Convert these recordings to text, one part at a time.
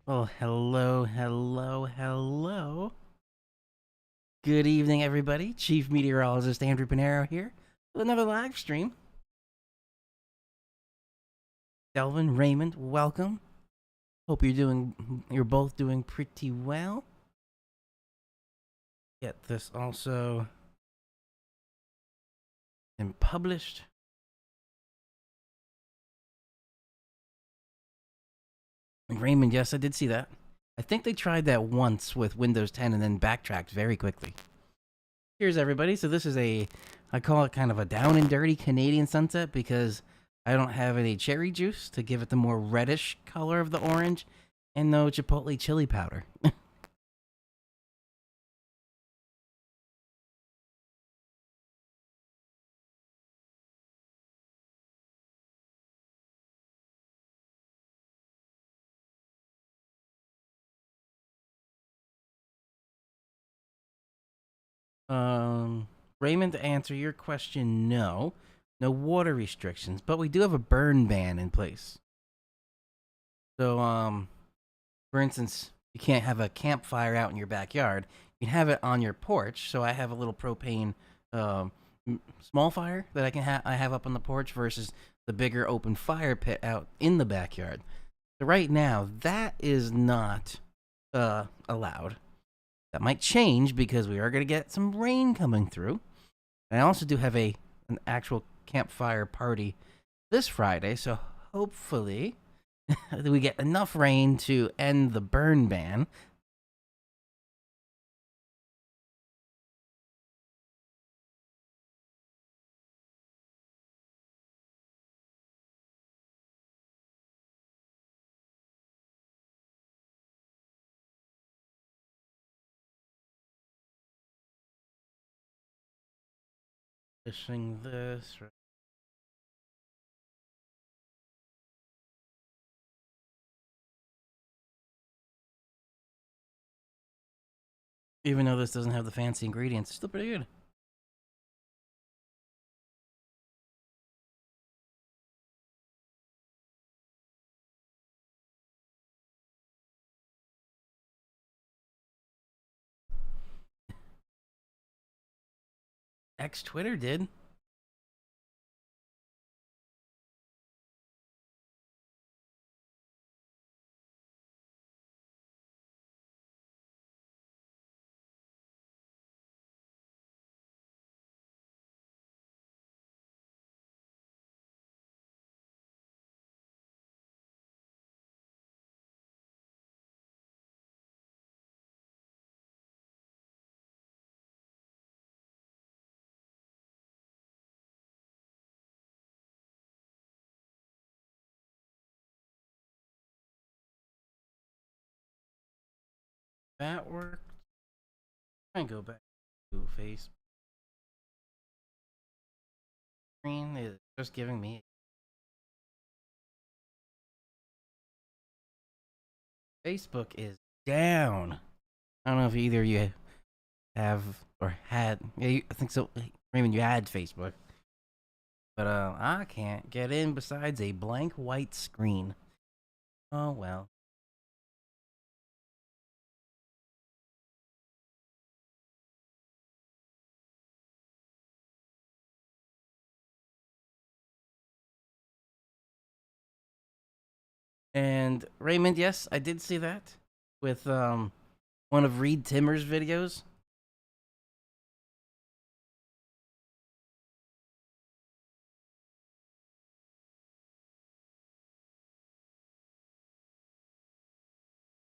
Well, hello. Good evening, everybody. Chief Meteorologist Andrew Pinero here with another live stream. Delvin, Raymond, welcome. Hope you're both doing pretty well. Get this also and published. And Raymond, yes, I did see that. I think they tried that once with Windows 10 and then backtracked very quickly. Here's everybody. So this is I call it kind of a down and dirty Canadian sunset because I don't have any cherry juice to give it the more reddish color of the orange and no chipotle chili powder. Raymond, to answer your question, no. No water restrictions, but we do have a burn ban in place. So, for instance, you can't have a campfire out in your backyard. You can have it on your porch. So I have a little propane small fire that I have up on the porch versus the bigger open fire pit out in the backyard. So right now, that is not allowed. That might change because we are going to get some rain coming through. And I also do have an actual campfire party this Friday, so hopefully we get enough rain to end the burn ban. Fishing this. Even though this doesn't have the fancy ingredients, it's still pretty good. X Twitter did. That worked. I can go back to Facebook. Screen is just giving me. Facebook is down. I don't know if either of you have or had. Yeah, I think so. Raymond, you had Facebook, but I can't get in besides a blank white screen. Oh well. And Raymond, yes, I did see that with one of Reed Timmer's videos.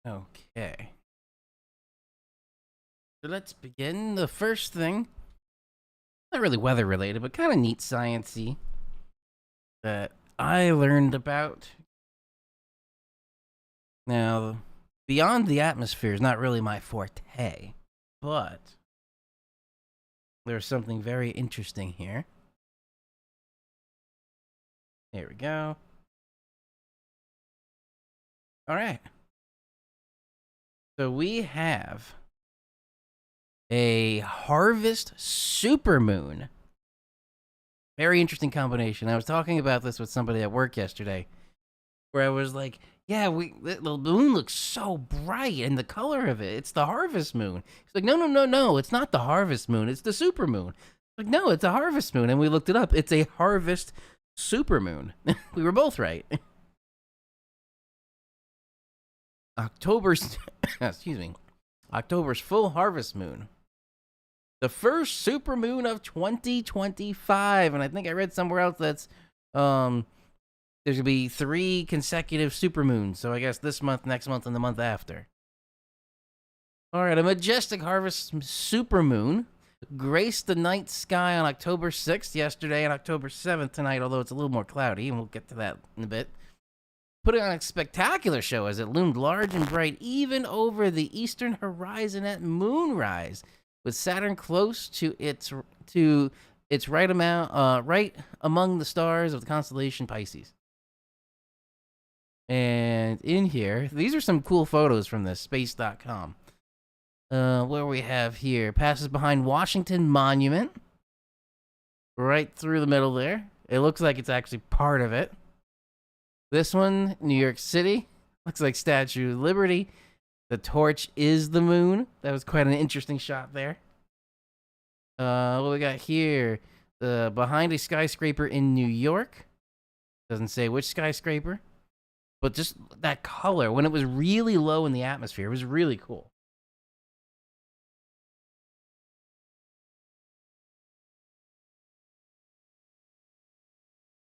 Okay. So let's begin. The first thing, not really weather related, but kind of neat sciencey that I learned about. Now, beyond the atmosphere is not really my forte, but there's something very interesting here. There we go. All right. So we have a harvest supermoon. Very interesting combination. I was talking about this with somebody at work yesterday, where I was like, "Yeah, the moon looks so bright, and the color of it—it's the harvest moon." He's like, "No, it's not the harvest moon. It's the supermoon." Like, no, it's a harvest moon, and we looked it up. It's a harvest supermoon. We were both right. October's, excuse me, October's full harvest moon. The first supermoon of 2025. And I think I read somewhere else that's there's gonna be 3 consecutive supermoons. So I guess this month, next month, and the month after. All right, a majestic harvest supermoon graced the night sky on October 6th yesterday and October 7th tonight, although it's a little more cloudy, and we'll get to that in a bit. Putting on a spectacular show as it loomed large and bright even over the eastern horizon at moonrise, with Saturn close to its right among the stars of the constellation Pisces. And in here, these are some cool photos from this space.com. Where we have here passes behind Washington Monument, right through the middle there. It looks like it's actually part of it. This one, New York City, looks like Statue of Liberty. The torch is the moon. That was quite an interesting shot there. What we got here? Behind a skyscraper in New York. Doesn't say which skyscraper. But just that color, when it was really low in the atmosphere, it was really cool.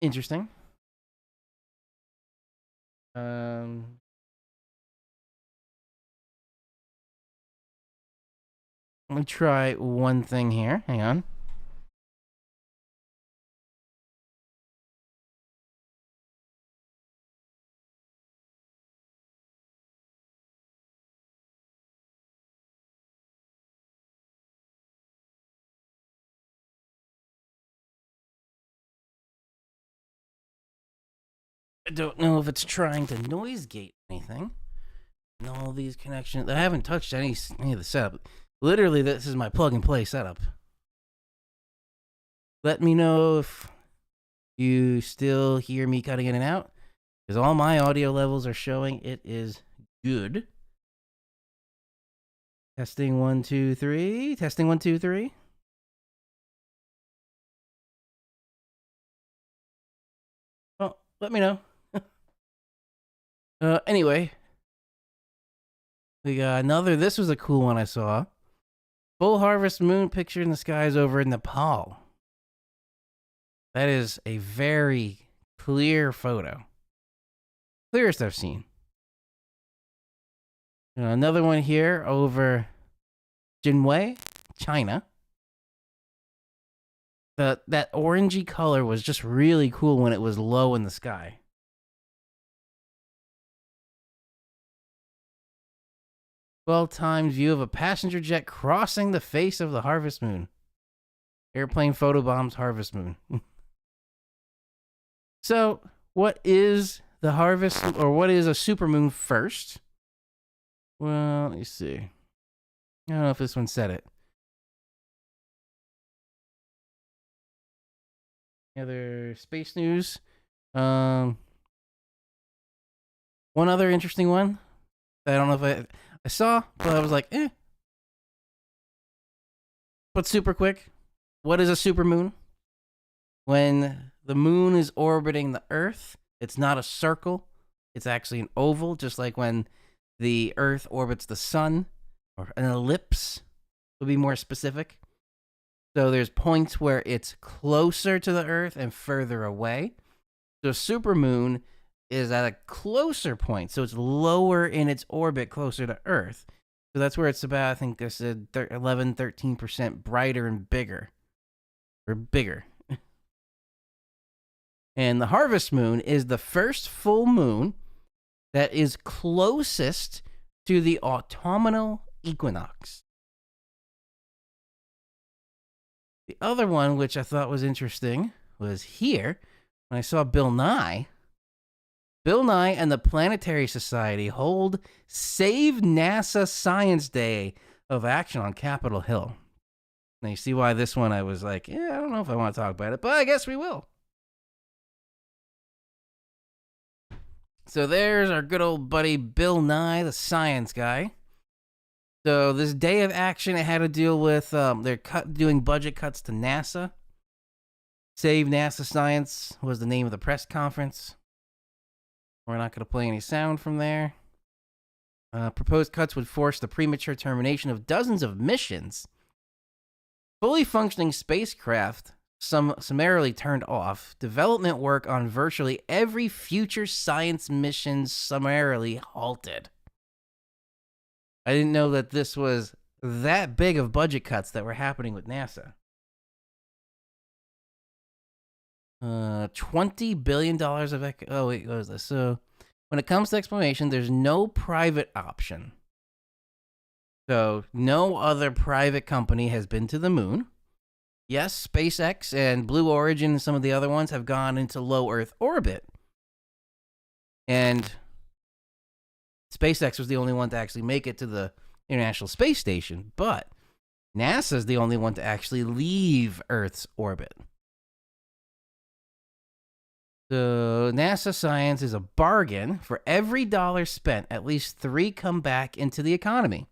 Interesting. Um, Let me try one thing here. Hang on. I don't know if it's trying to noise gate anything. And all these connections. I haven't touched any of the setup. Literally, this is my plug and play setup. Let me know if you still hear me cutting in and out, because all my audio levels are showing it is good. Testing 1, 2, 3. Testing 1, 2, 3. Well, let me know. Anyway, we got another. This was a cool one I saw. Full harvest moon picture in the skies over Nepal. That is a very clear photo. Clearest I've seen. Another one here over Jinwei, China. That orangey color was just really cool when it was low in the sky. Well-timed view of a passenger jet crossing the face of the harvest moon. Airplane photobombs harvest moon. So, what is the harvest, or what is a supermoon first? Well, let me see. I don't know if this one said it. Any other space news? One other interesting one. I don't know if I saw, but I was like, eh. But super quick. What is a supermoon? When the moon is orbiting the Earth, it's not a circle. It's actually an oval, just like when the Earth orbits the sun, or an ellipse would be more specific. So there's points where it's closer to the Earth and further away. So supermoon is at a closer point, so it's lower in its orbit, closer to Earth. So that's where it's about, I think I said 11, 13% brighter and bigger. Or bigger. And the harvest moon is the first full moon that is closest to the autumnal equinox. The other one, which I thought was interesting, was here when I saw Bill Nye. Bill Nye and the Planetary Society hold Save NASA Science Day of Action on Capitol Hill. Now you see why this one I was like, I don't know if I want to talk about it, but I guess we will. So there's our good old buddy Bill Nye, the science guy. So this day of action, it had to deal with they're doing budget cuts to NASA. Save NASA Science was the name of the press conference. We're not going to play any sound from there. Proposed cuts would force the premature termination of dozens of missions. Fully functioning spacecraft summarily turned off. Development work on virtually every future science mission summarily halted. I didn't know that this was that big of budget cuts that were happening with NASA. $20 billion of... Oh, wait, what is this? So, when it comes to exploration, there's no private option. So, no other private company has been to the moon. Yes, SpaceX and Blue Origin and some of the other ones have gone into low Earth orbit. And SpaceX was the only one to actually make it to the International Space Station. But NASA's the only one to actually leave Earth's orbit. So NASA science is a bargain. For every dollar spent, at least 3 come back into the economy.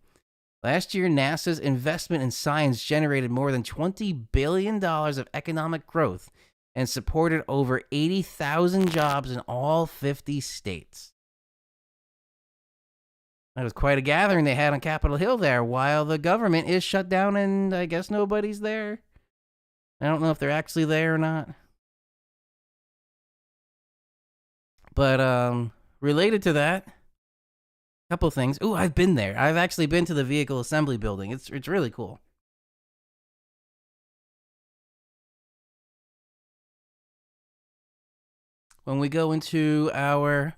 Last year, NASA's investment in science generated more than $20 billion of economic growth and supported over 80,000 jobs in all 50 states. That was quite a gathering they had on Capitol Hill there while the government is shut down and I guess nobody's there. I don't know if they're actually there or not. But related to that, a couple things. Ooh, I've been there. I've actually been to the vehicle assembly building. It's really cool. When we go into our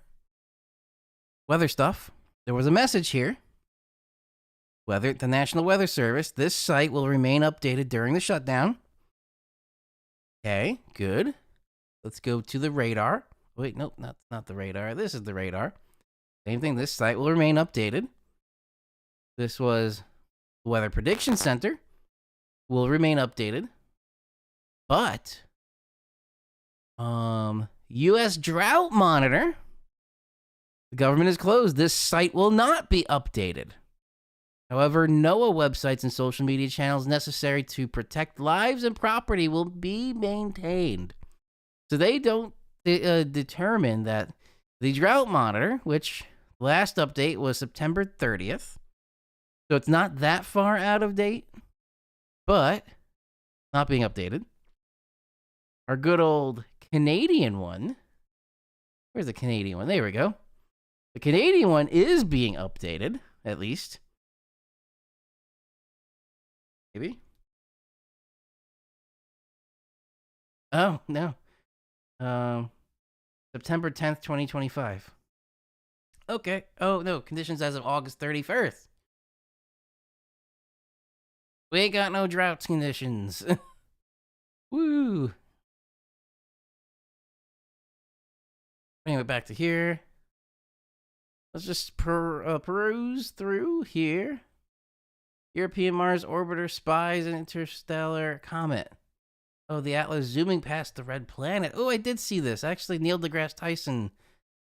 weather stuff, there was a message here. The National Weather Service. This site will remain updated during the shutdown. Okay, good. Let's go to the radar. Wait, nope, not the radar. This is the radar. Same thing. This site will remain updated. This was the Weather Prediction Center. Will remain updated. But U.S. Drought Monitor. The government is closed. This site will not be updated. However, NOAA websites and social media channels necessary to protect lives and property will be maintained. So they don't determine that the Drought Monitor, which last update was September 30th, so it's not that far out of date, but not being updated. Our good old Canadian one. Where's the Canadian one? There we go. The Canadian one is being updated, at least. Maybe? Oh, no. September 10th, 2025. Okay. Oh, no. Conditions as of August 31st. We ain't got no drought conditions. Woo. Anyway, back to here. Let's just peruse through here. European Mars orbiter spies an interstellar comet. Oh, the Atlas zooming past the red planet. Oh, I did see this. Actually, Neil deGrasse Tyson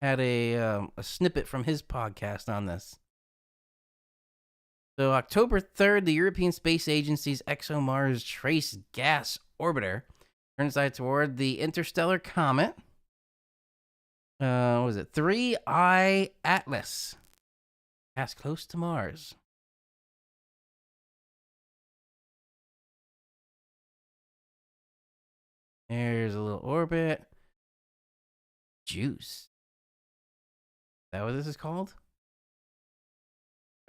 had a snippet from his podcast on this. So, October 3rd, the European Space Agency's ExoMars Trace Gas Orbiter turns its eye toward the interstellar comet. What was it? 3I Atlas. Pass close to Mars. There's a little orbit. Juice. Is that what this is called?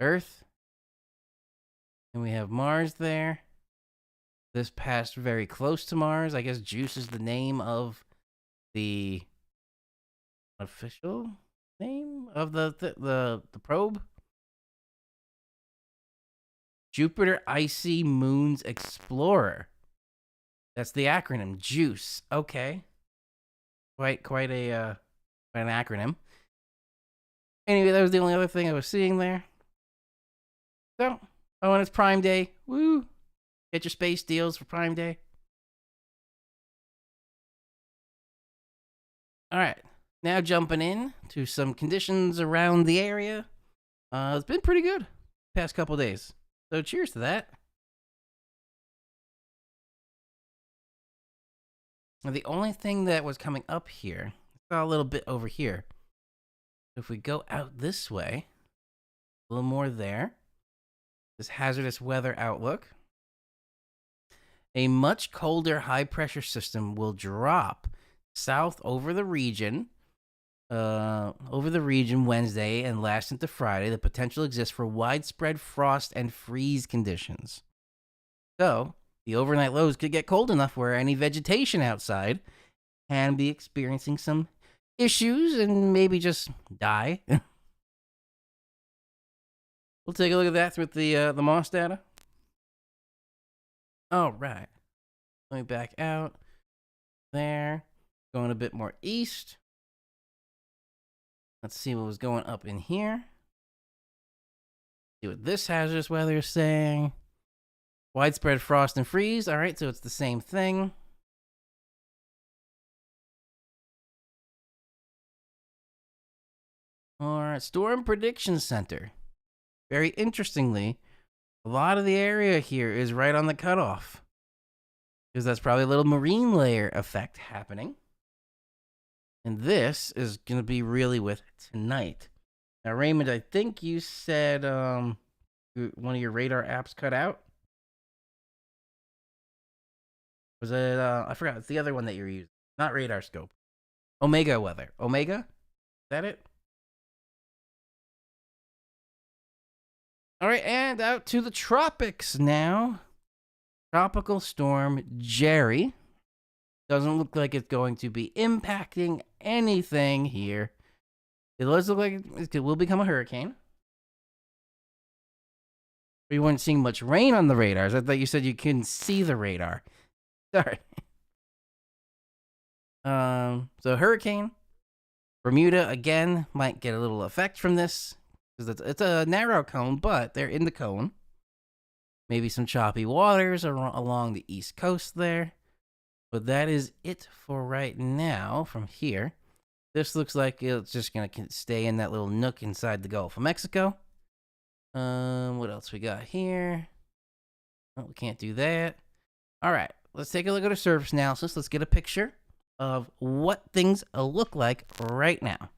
Earth. And we have Mars there. This passed very close to Mars. I guess Juice is the name of the official name of the probe. Jupiter Icy Moons Explorer. That's the acronym, JUICE. Okay. Quite an acronym. Anyway, that was the only other thing I was seeing there. So, and it's Prime Day. Woo! Get your space deals for Prime Day. All right. Now jumping in to some conditions around the area. It's been pretty good past couple days. So cheers to that. The only thing that was coming up here, I saw a little bit over here. If we go out this way, a little more there. This hazardous weather outlook. A much colder high pressure system will drop south over the region Wednesday and last into Friday. The potential exists for widespread frost and freeze conditions. So, the overnight lows could get cold enough where any vegetation outside can be experiencing some issues and maybe just die. We'll take a look at that with the MOS data. All right. Let me back out. There. Going a bit more east. Let's see what was going up in here. See what this hazardous weather is saying. Widespread frost and freeze. All right, so it's the same thing. All right, Storm Prediction Center. Very interestingly, a lot of the area here is right on the cutoff. Because that's probably a little marine layer effect happening. And this is going to be really with tonight. Now, Raymond, I think you said one of your radar apps cut out. Was it I forgot, it's the other one that you're using. Not Radar Scope. Omega Weather. Omega? Is that it? All right, and out to the tropics now. Tropical storm Jerry. Doesn't look like it's going to be impacting anything here. It does look like it will become a hurricane. We weren't seeing much rain on the radars. I thought you said you couldn't see the radar. Sorry. So hurricane. Bermuda, again, might get a little effect from this. Because it's a narrow cone, but they're in the cone. Maybe some choppy waters along the east coast there. But that is it for right now from here. This looks like it's just going to stay in that little nook inside the Gulf of Mexico. What else we got here? Oh, we can't do that. All right, let's take a look at our surface analysis. Let's get a picture of what things look like right now.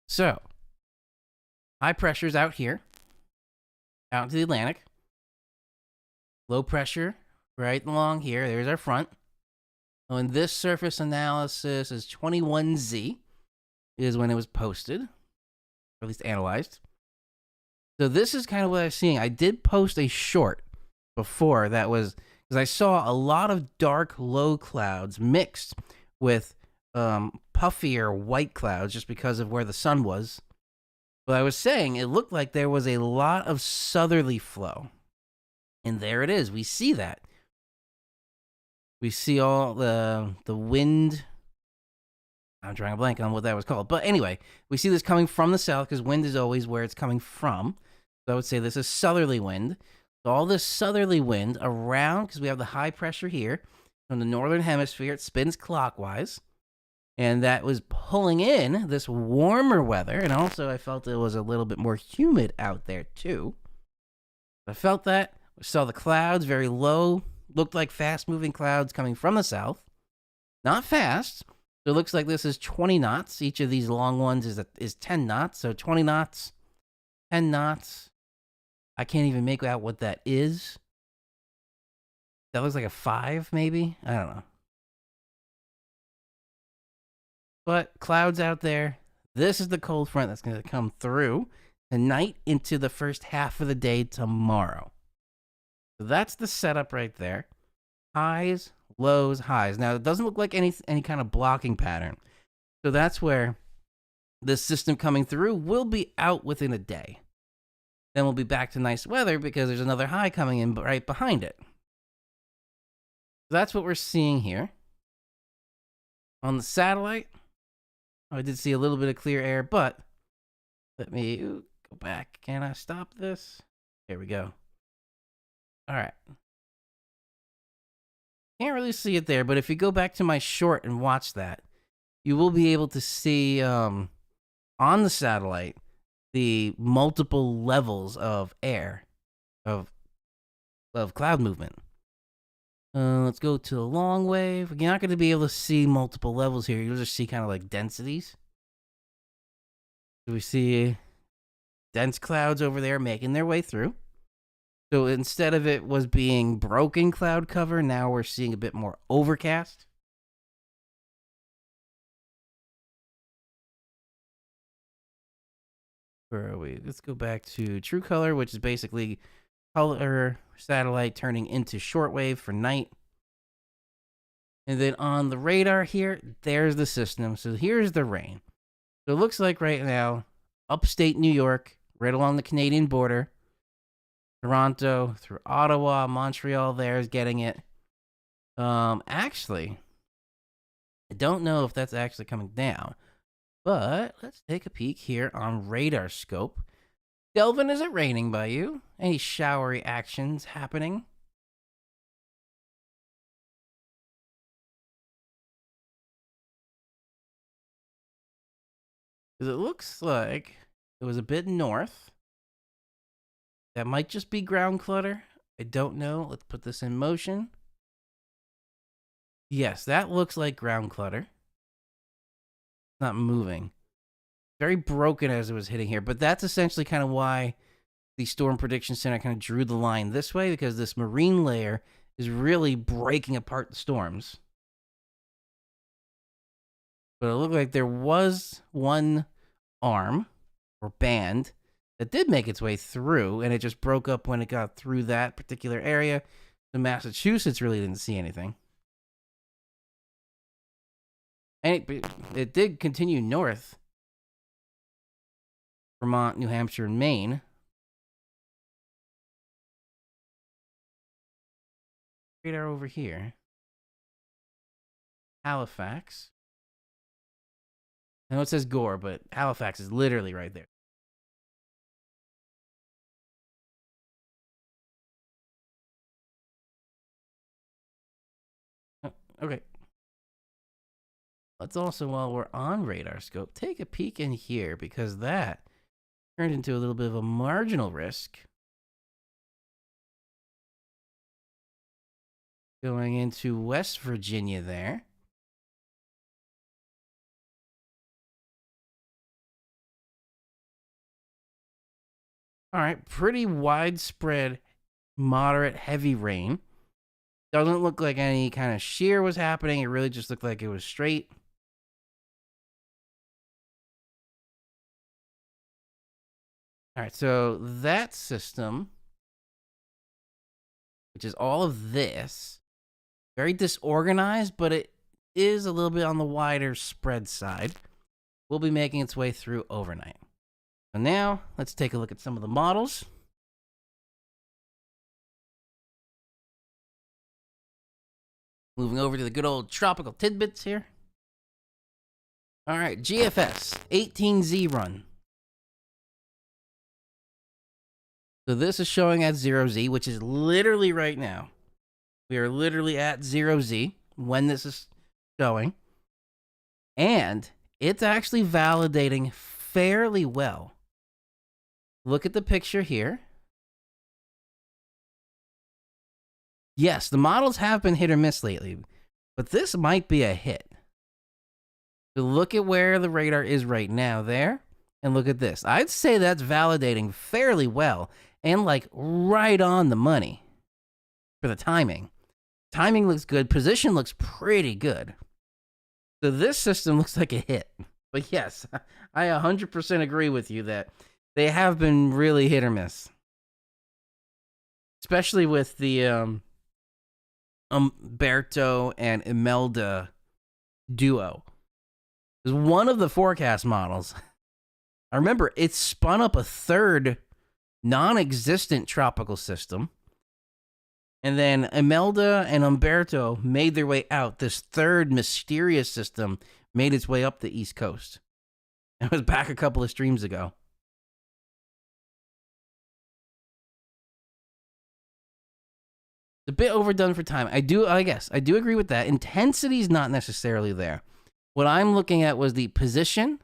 So, high pressure's out here, out into the Atlantic. Low pressure right along here. There's our front. And this surface analysis is 21Z, is when it was posted, or at least analyzed. So this is kind of what I was seeing. I did post a short before that was, because I saw a lot of dark low clouds mixed with puffier white clouds just because of where the sun was. But I was saying it looked like there was a lot of southerly flow. And there it is. We see that. We see all the wind. I'm drawing a blank on what that was called. But anyway, we see this coming from the south because wind is always where it's coming from. So I would say this is southerly wind. So all this southerly wind around, because we have the high pressure here from the northern hemisphere, it spins clockwise. And that was pulling in this warmer weather. And also I felt it was a little bit more humid out there too. I felt that. We saw the clouds very low. Looked like fast-moving clouds coming from the south. Not fast. So it looks like this is 20 knots. Each of these long ones is 10 knots. So 20 knots, 10 knots. I can't even make out what that is. That looks like a 5, maybe? I don't know. But clouds out there. This is the cold front that's going to come through tonight into the first half of the day tomorrow. So that's the setup right there. Highs, lows, highs. Now, it doesn't look like any kind of blocking pattern. So that's where this system coming through will be out within a day. Then we'll be back to nice weather because there's another high coming in right behind it. So that's what we're seeing here. On the satellite, I did see a little bit of clear air, but let me go back. Can I stop this? There we go. All right. Can't really see it there, but if you go back to my short and watch that, you will be able to see on the satellite the multiple levels of air, of cloud movement. Let's go to the long wave. You're not going to be able to see multiple levels here. You'll just see kind of like densities. So we see dense clouds over there making their way through. So instead of it was being broken cloud cover, now we're seeing a bit more overcast. Where are we? Let's go back to true color, which is basically color satellite turning into shortwave for night. And then on the radar here, there's the system. So here's the rain. So it looks like right now, upstate New York, right along the Canadian border, Toronto through Ottawa, Montreal there is getting it. Actually, I don't know if that's actually coming down, but let's take a peek here on Radar Scope. Delvin, is it raining by you? Any showery actions happening? Because it looks like it was a bit north. That might just be ground clutter. I don't know. Let's put this in motion. Yes, that looks like ground clutter. not moving. Very broken as it was hitting here, but that's essentially kind of why the Storm Prediction Center kind of drew the line this way, because this marine layer is really breaking apart the storms. But it looked like there was one arm or band that did make its way through, and it just broke up when it got through that particular area. The Massachusetts really didn't see anything. And it did continue north. Vermont, New Hampshire, and Maine. Radar over here. Halifax. I know it says Gore, but Halifax is literally right there. Okay. Let's also, while we're on radar scope, take a peek in here, because that turned into a little bit of a marginal risk. Going into West Virginia there. All right, pretty widespread, moderate, heavy rain. Doesn't look like any kind of shear was happening. It really just looked like it was straight. All right, so that system, which is all of this, very disorganized, but it is a little bit on the wider spread side, will be making its way through overnight. So now, let's take a look at some of the models. Moving over to the good old tropical tidbits here. All right, GFS 18Z run. So this is showing at 0Z, which is literally right now. We are literally at 0Z when this is showing. And it's actually validating fairly well. Look at the picture here. Yes, the models have been hit or miss lately, but this might be a hit. So look at where the radar is right now there, and look at this. I'd say that's validating fairly well, and like right on the money for the timing. Timing looks good. Position looks pretty good. So this system looks like a hit. But yes, I 100% agree with you that they have been really hit or miss. Especially with the Umberto and Imelda duo. Because one of the forecast models, I remember it spun up a third non-existent tropical system. And then Imelda and Umberto made their way out. This third mysterious system made its way up the East Coast. It was back a couple of streams ago. It's a bit overdone for time. I do agree with that. Intensity is not necessarily there. What I'm looking at was the position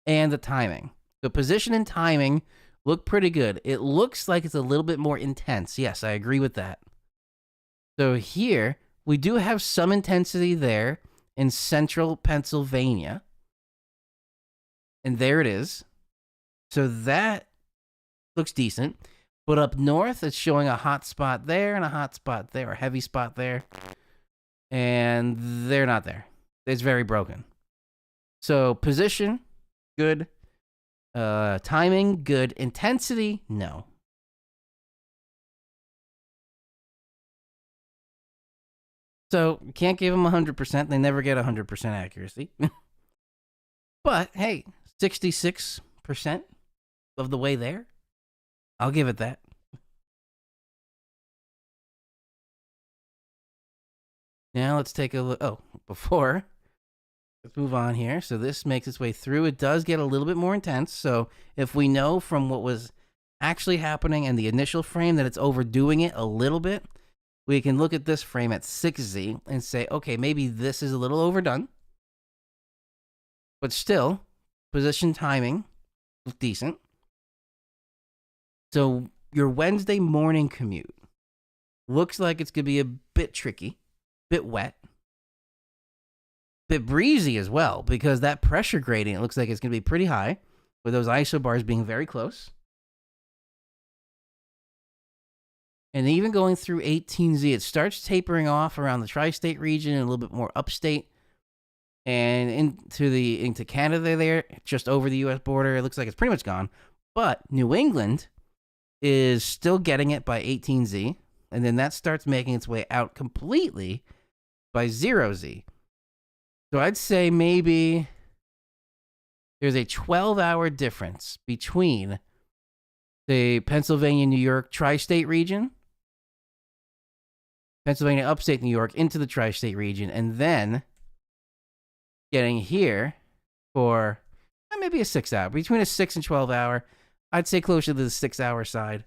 and the timing. The position and timing look pretty good. It looks like it's a little bit more intense. Yes, I agree with that. So here, we do have some intensity there in central Pennsylvania. And there it is. So that looks decent. But up north, it's showing a hot spot there and a hot spot there, a heavy spot there. And they're not there. It's very broken. So position, good. Timing, good. Intensity, no. So can't give them 100%. They never get 100% accuracy. But hey, 66% of the way there. I'll give it that. Now let's take a look. Oh, let's move on here. So this makes its way through. It does get a little bit more intense. So if we know from what was actually happening in the initial frame that it's overdoing it a little bit, we can look at this frame at 6Z and say, okay, maybe this is a little overdone. But still, position timing is decent. So your Wednesday morning commute looks like it's going to be a bit tricky, bit wet. bit breezy as well, because that pressure gradient looks like it's going to be pretty high, with those isobars being very close. And even going through 18Z, it starts tapering off around the tri-state region and a little bit more upstate. And into Canada there, just over the U.S. border, it looks like it's pretty much gone. But New England is still getting it by 18Z. And then that starts making its way out completely by 0Z. So I'd say maybe there's a 12-hour difference between the Pennsylvania, New York tri-state region, Pennsylvania, upstate New York, into the tri-state region, and then getting here for maybe a 6 hour, between a 6 and 12 hour. I'd say closer to the 6 hour side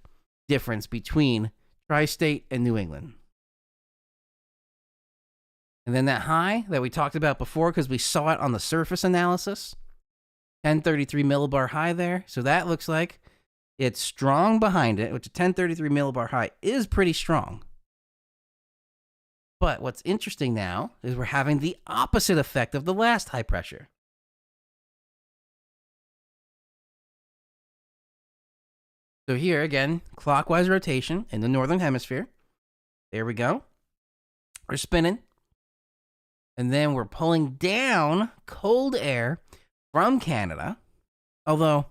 difference between tri-state and New England. And then that high that we talked about before, because we saw it on the surface analysis, 1033 millibar high there. So that looks like it's strong behind it, which a 1033 millibar high is pretty strong. But what's interesting now is we're having the opposite effect of the last high pressure. So here again, clockwise rotation in the northern hemisphere. There we go. We're spinning. And then we're pulling down cold air from Canada. Although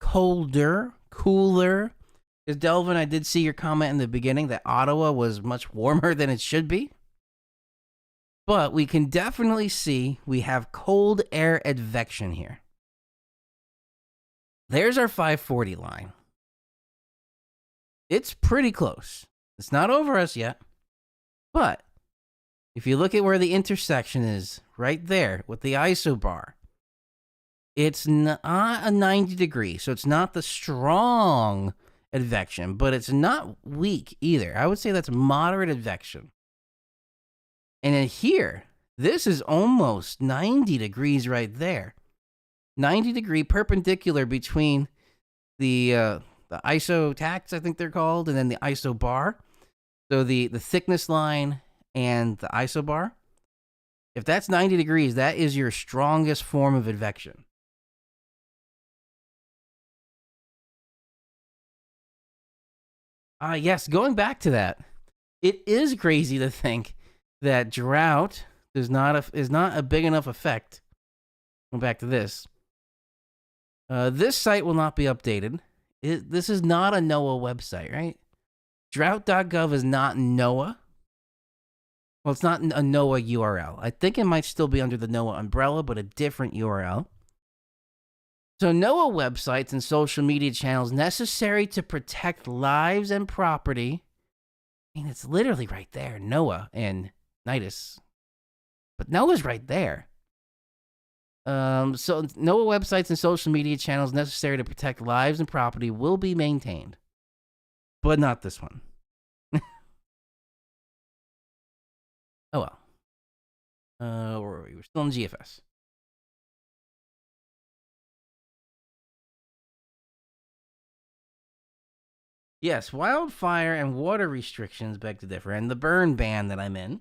colder, cooler. Because Delvin, I did see your comment in the beginning that Ottawa was much warmer than it should be. But we can definitely see we have cold air advection here. There's our 540 line. It's pretty close. It's not over us yet. But if you look at where the intersection is, right there with the isobar, it's not a 90 degree. So it's not the strong advection, but it's not weak either. I would say that's moderate advection. And in here, this is almost 90 degrees right there. 90 degree perpendicular between the isotacts, I think they're called, and then the isobar. So the thickness line and the isobar. If that's 90 degrees, that is your strongest form of advection. Yes, going back to that, it is crazy to think that drought is not a big enough effect. Going back to this. This site will not be updated. This is not a NOAA website, right? Drought.gov is not NOAA. Well, it's not a NOAA URL. I think it might still be under the NOAA umbrella, but a different URL. So NOAA websites and social media channels necessary to protect lives and property. I mean, it's literally right there, NOAA and NITIS. But NOAA's right there. So NOAA websites and social media channels necessary to protect lives and property will be maintained. But not this one. Oh well. Where were we? We're still in GFS. Yes, wildfire and water restrictions beg to differ, and the burn ban that I'm in.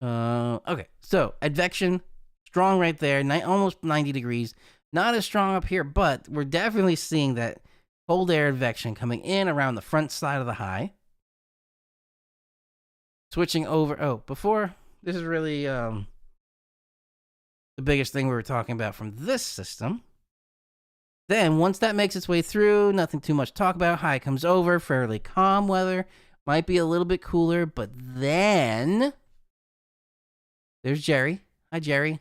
Okay, so advection, strong right there, almost 90 degrees. Not as strong up here, but we're definitely seeing that cold air advection coming in around the front side of the high. Switching over, before, this is really the biggest thing we were talking about from this system. Then, once that makes its way through, nothing too much to talk about. High comes over, fairly calm weather. Might be a little bit cooler, but then there's Jerry. Hi, Jerry.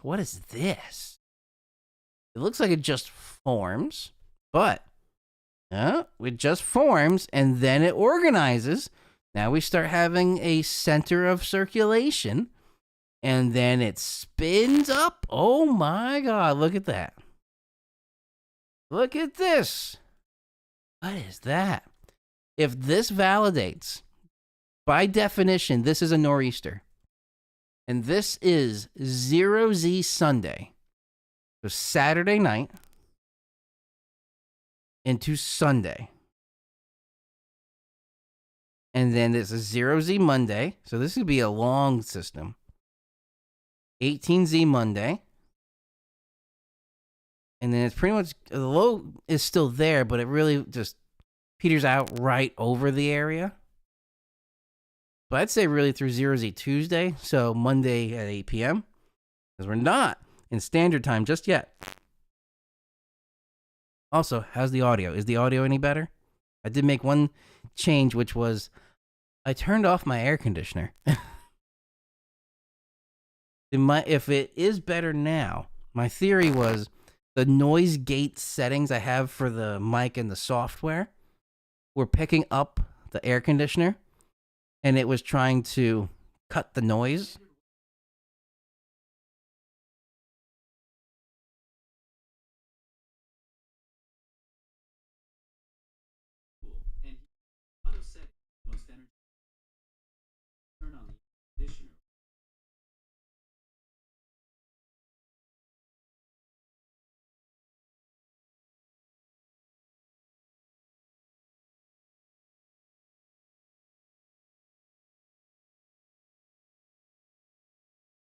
What is this? It looks like it just forms, but it just forms, and then it organizes. Now we start having a center of circulation. And then it spins up. Oh my God, look at that. Look at this. What is that? If this validates, by definition, this is a nor'easter. And this is 0Z Sunday. So Saturday night into Sunday. And then there's a 0Z Monday. So this would be a long system. 18Z Monday. And then it's pretty much, the low is still there, but it really just peters out right over the area. But I'd say really through 0Z Tuesday. So Monday at 8 p.m. Because we're not in standard time just yet. Also, how's the audio? Is the audio any better? I did make one change, which was I turned off my air conditioner. If it is better now, my theory was the noise gate settings I have for the mic and the software were picking up the air conditioner, and it was trying to cut the noise.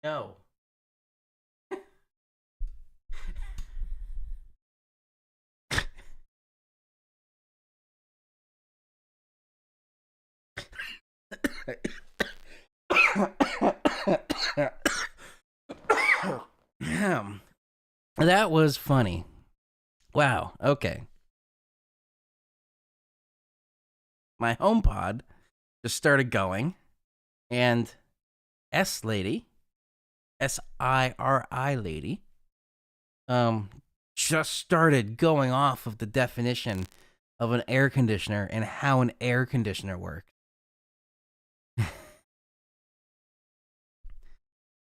No. That was funny. Wow. Okay. My HomePod just started going, and Siri lady, just started going off of the definition of an air conditioner and how an air conditioner works.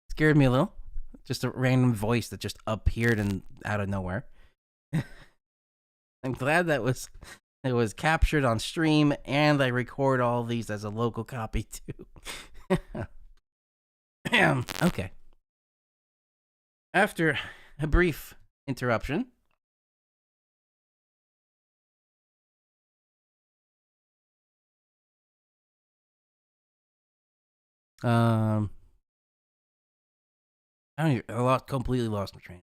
Scared me a little. Just a random voice that just appeared out of nowhere. I'm glad it was captured on stream, and I record all these as a local copy too. Okay. After a brief interruption, I completely lost my train.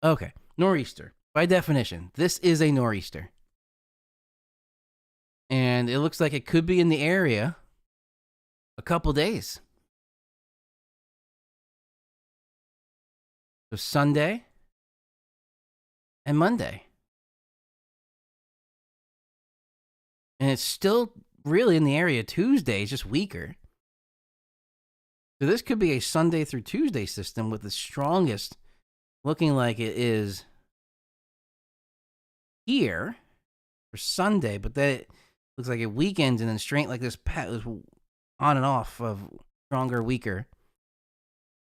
Okay, nor'easter. By definition, this is a nor'easter. And it looks like it could be in the area a couple days. So Sunday and Monday. And it's still really in the area Tuesday, it's just weaker. So this could be a Sunday through Tuesday system with the strongest looking like it is here for Sunday, but that looks like it weekends and then straight like this on and off of stronger, weaker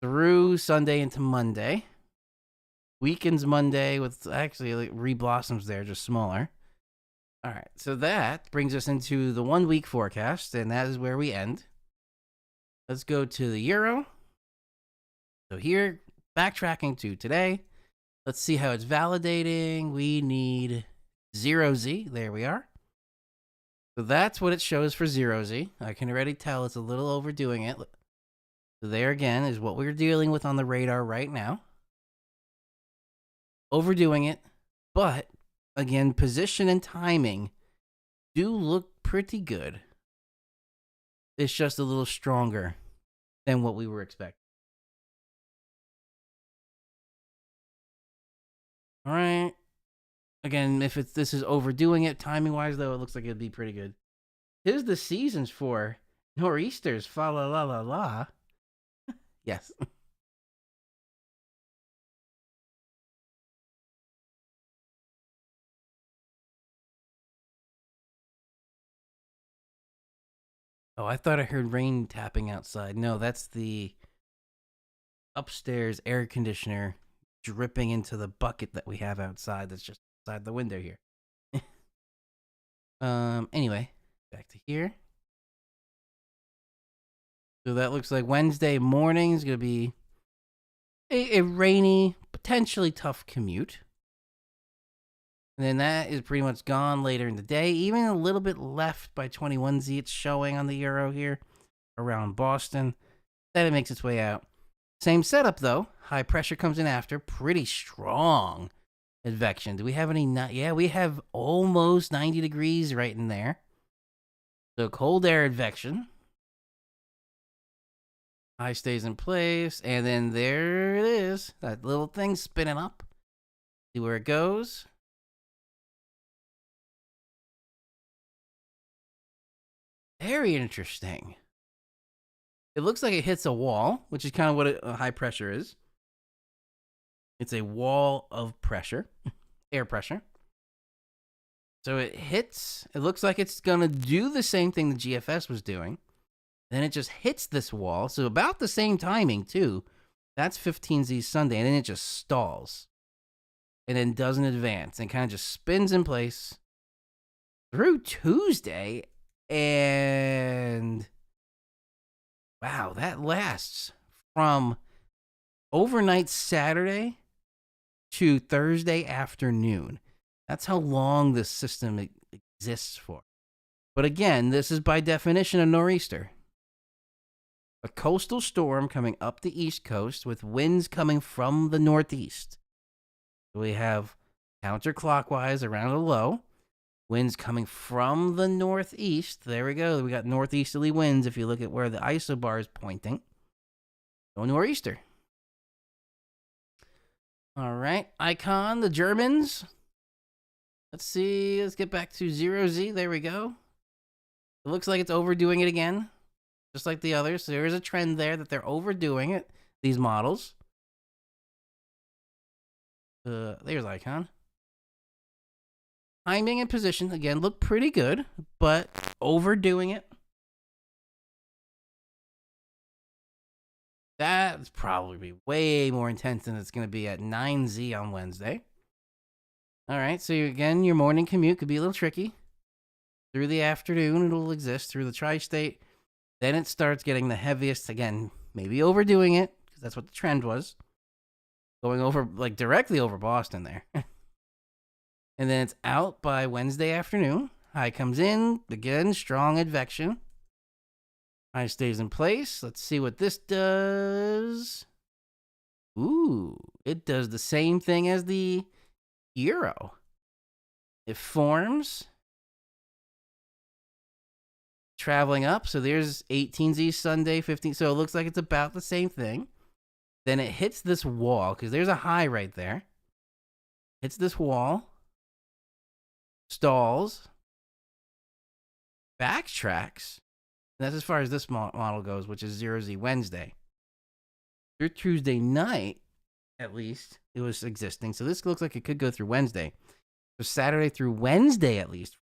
through Sunday into Monday. Weekends Monday with actually like re-blossoms there, just smaller. All right, so that brings us into the 1 week forecast, and that is where we end. Let's go to the euro. So here, backtracking to today. Let's see how it's validating. We need 0Z. There we are. So that's what it shows for 0Z. I can already tell it's a little overdoing it. So there again is what we're dealing with on the radar right now. Overdoing it, but again, position and timing do look pretty good. It's just a little stronger than what we were expecting. All right. Again, if this is overdoing it timing wise, though, it looks like it'd be pretty good. Here's the seasons for nor'easters. Fa la la la la. Yes. Oh, I thought I heard rain tapping outside. No, that's the upstairs air conditioner dripping into the bucket that we have outside that's just outside the window here. Anyway, back to here. So that looks like Wednesday morning is going to be a rainy, potentially tough commute. And then that is pretty much gone later in the day. Even a little bit left by 21Z. It's showing on the Euro here around Boston. Then it makes its way out. Same setup though. High pressure comes in after. Pretty strong advection. Do we have any? Yeah, we have almost 90 degrees right in there. So cold air advection. High stays in place. And then there it is. That little thing spinning up. See where it goes. Very interesting. It looks like it hits a wall, which is kind of what a high pressure is. It's a wall of pressure, air pressure. So it hits, it looks like it's going to do the same thing the GFS was doing. Then it just hits this wall. So about the same timing, too. That's 15Z Sunday. And then it just stalls. And then doesn't advance. And kind of just spins in place through Tuesday. And wow, that lasts from overnight Saturday to Thursday afternoon. That's how long this system exists for. But again, this is by definition a nor'easter. A coastal storm coming up the East Coast with winds coming from the northeast. We have counterclockwise around a low. Winds coming from the northeast. There we go. We got northeasterly winds if you look at where the isobar is pointing. No nor'easter. All right. Icon, the Germans. Let's see. Let's get back to 0Z. There we go. It looks like it's overdoing it again. Just like the others. So there is a trend there that they're overdoing it. These models. There's Icon. Timing and position, again, look pretty good, but overdoing it. That's probably be way more intense than it's going to be at 9Z on Wednesday. All right, so again, your morning commute could be a little tricky. Through the afternoon, it'll exist through the tri-state. Then it starts getting the heaviest, again, maybe overdoing it, because that's what the trend was. Going over, like, directly over Boston there. And then it's out by Wednesday afternoon. High comes in. Again, strong advection. High stays in place. Let's see what this does. Ooh, it does the same thing as the Euro. It forms. Traveling up. So there's 18Z Sunday, 15. So it looks like it's about the same thing. Then it hits this wall, because there's a high right there. Hits this wall. Stalls, backtracks. And that's as far as this model goes, which is 0Z Wednesday. Through Tuesday night, at least, it was existing. So this looks like it could go through Wednesday. So Saturday through Wednesday, at least.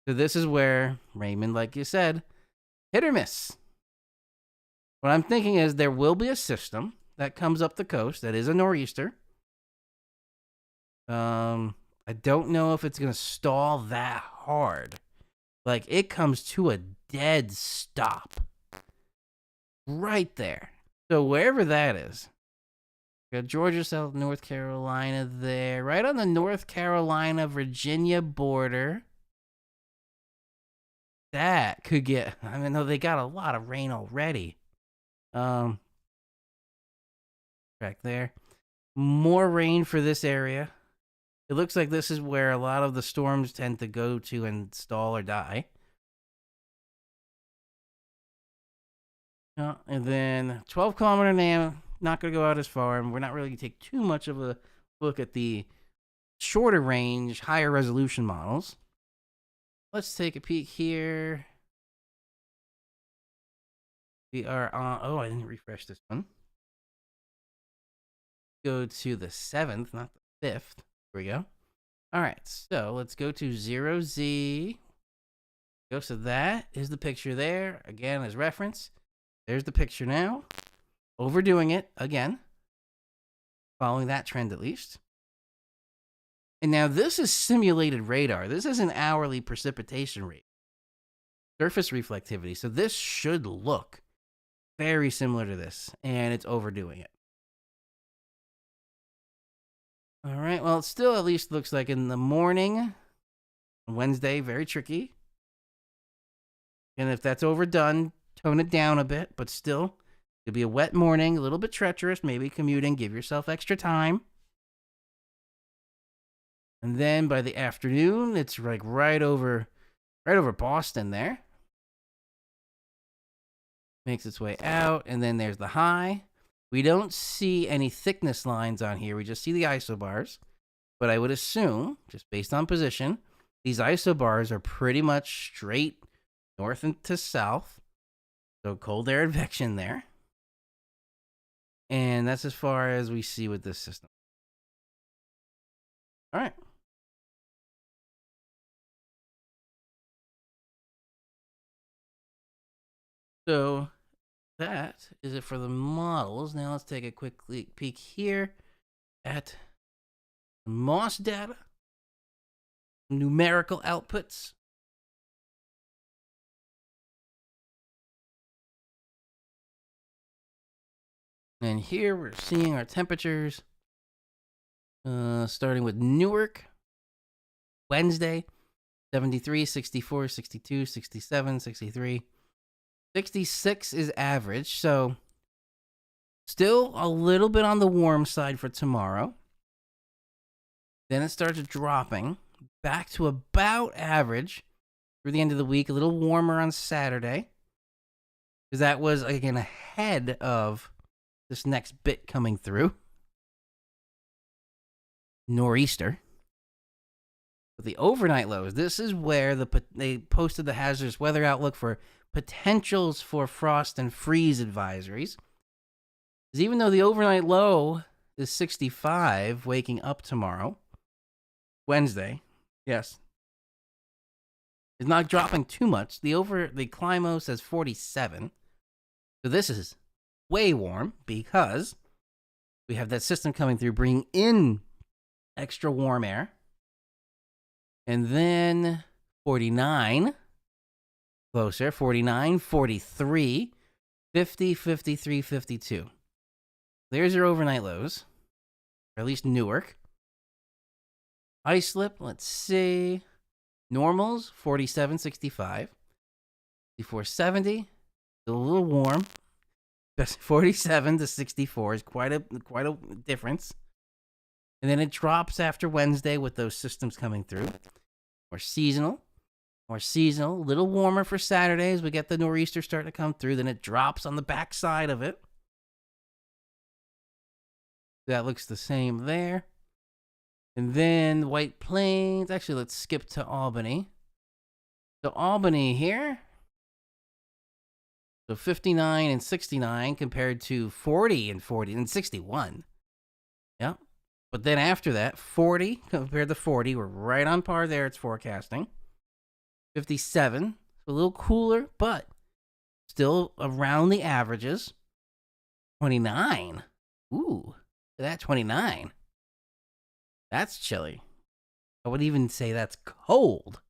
So this is where, Raymond, like you said, hit or miss. What I'm thinking is there will be a system that comes up the coast that is a nor'easter. I don't know if it's going to stall that hard. Like, it comes to a dead stop. Right there. So, wherever that is. Got Georgia, South North Carolina there. Right on the North Carolina-Virginia border. That could get... I mean, no, they got a lot of rain already. Back there. More rain for this area. It looks like this is where a lot of the storms tend to go to and stall or die. And then 12 kilometer NAM, not going to go out as far. And we're not really going to take too much of a look at the shorter range, higher resolution models. Let's take a peek here. We are on... Oh, I didn't refresh this one. Go to the 7th, not the 5th. Here we go. All right, so let's go to 0Z. Go, so that is the picture there. Again, as reference. There's the picture now. Overdoing it again. Following that trend at least. And now this is simulated radar. This is an hourly precipitation rate. Surface reflectivity. So this should look very similar to this. And it's overdoing it. All right. Well, it still at least looks like in the morning, Wednesday, very tricky. And if that's overdone, tone it down a bit, but still, it'll be a wet morning, a little bit treacherous, maybe commuting, give yourself extra time. And then by the afternoon, it's like right over Boston there. Makes its way out, and then there's the high. We don't see any thickness lines on here. We just see the isobars. But I would assume, just based on position, these isobars are pretty much straight north and to south. So cold air advection there. And that's as far as we see with this system. All right. So that is it for the models. Now let's take a quick peek here at MOS data, numerical outputs. And here we're seeing our temperatures, starting with Newark, Wednesday, 73, 64, 62, 67, 63. 66 is average, so still a little bit on the warm side for tomorrow. Then it starts dropping back to about average through the end of the week, a little warmer on Saturday, because that was, again, ahead of this next bit coming through. Nor'easter. But the overnight lows, this is where they posted the hazardous weather outlook for potentials for frost and freeze advisories. Because even though the overnight low is 65, waking up tomorrow, Wednesday, yes, it's not dropping too much. The Climo says 47. So this is way warm because we have that system coming through, bringing in extra warm air. And then 49, closer, 49, 43, 50, 53, 52. There's your overnight lows, or at least Newark. Islip, let's see. Normals, 47, 65. 64, 70. Still a little warm. 47 to 64 is quite a difference. And then it drops after Wednesday with those systems coming through. More seasonal. A little warmer for Saturday as we get the nor'easter starting to come through. Then it drops on the back side of it. That looks the same there. And then White Plains. Actually, let's skip to Albany. So Albany here. So 59 and 69 compared to 40 and 61. Yeah. But then after that, 40 compared to 40. We're right on par there. It's forecasting. 57. A little cooler, but still around the averages. 29. Ooh, that 29. That's chilly. I would even say that's cold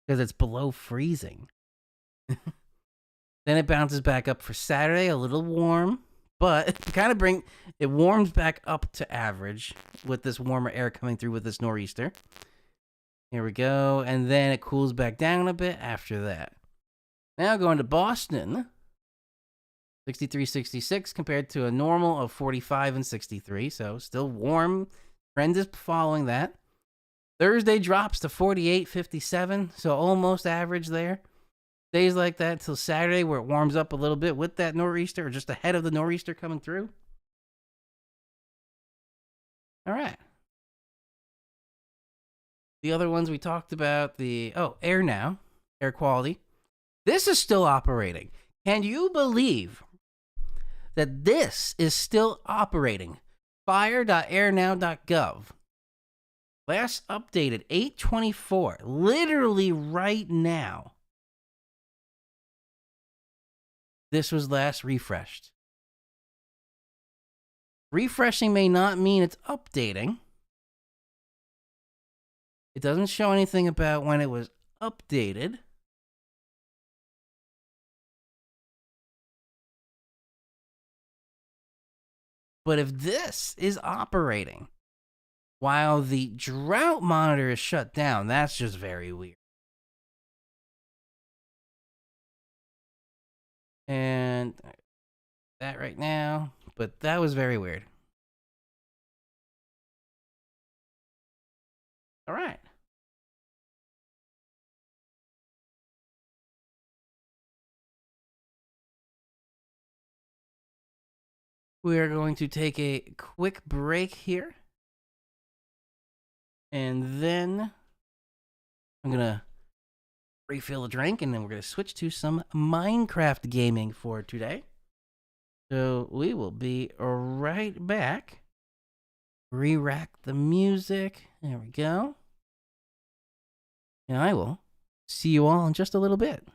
because it's below freezing. Then it bounces back up for Saturday, a little warm, but it warms back up to average with this warmer air coming through with this nor'easter. Here we go. And then it cools back down a bit after that. Now going to Boston. 63, 66 compared to a normal of 45 and 63. So still warm. Trend is following that. Thursday drops to 48, 57. So almost average there. Days like that until Saturday where it warms up a little bit with that nor'easter or just ahead of the nor'easter coming through. All right. The other ones we talked about, air now, air quality. This is still operating. Can you believe that this is still operating? Fire.airnow.gov. Last updated 8/24, literally right now. This was last refreshed. Refreshing may not mean it's updating. It doesn't show anything about when it was updated. But if this is operating, while the drought monitor is shut down. That's just very weird. And that right now, but that was very weird. All right. We are going to take a quick break here. And then I'm going to refill the drink, and then we're going to switch to some Minecraft gaming for today. So we will be right back. Re-rack the music. There we go. And I will see you all in just a little bit.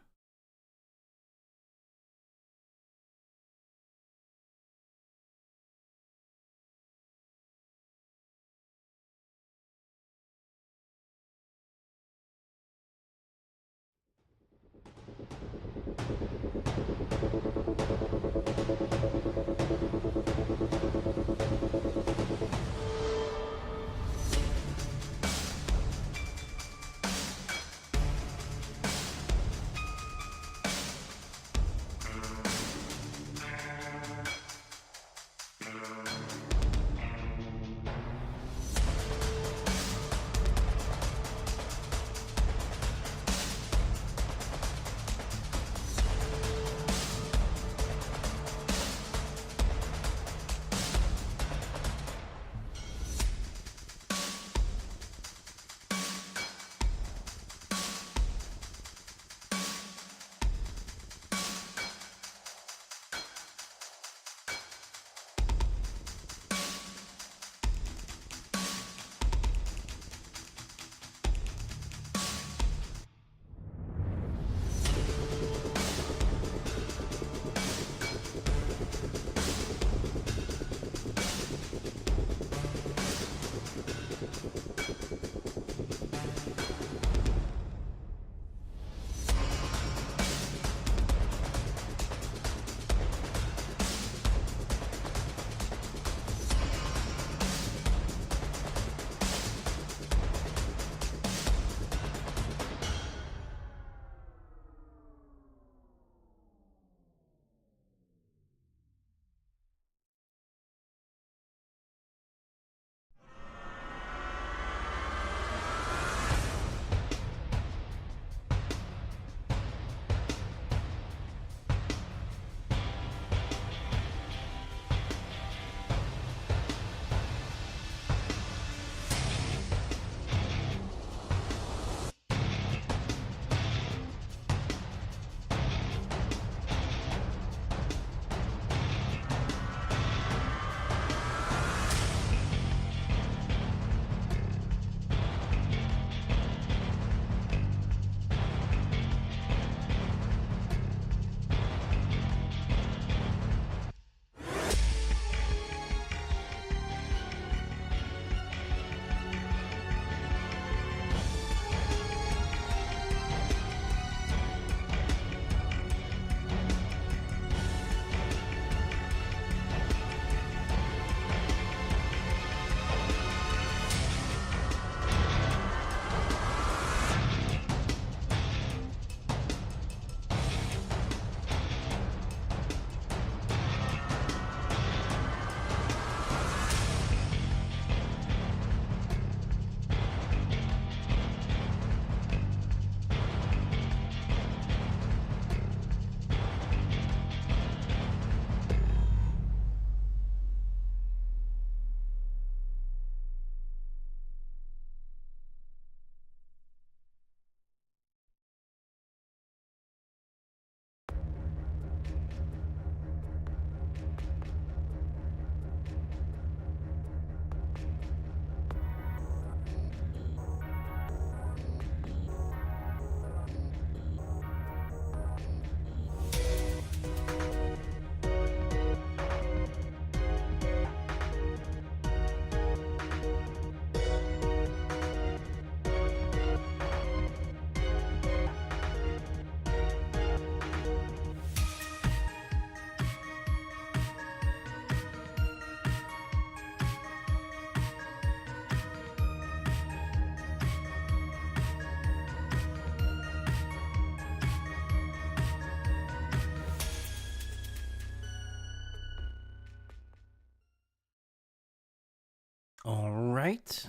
All right.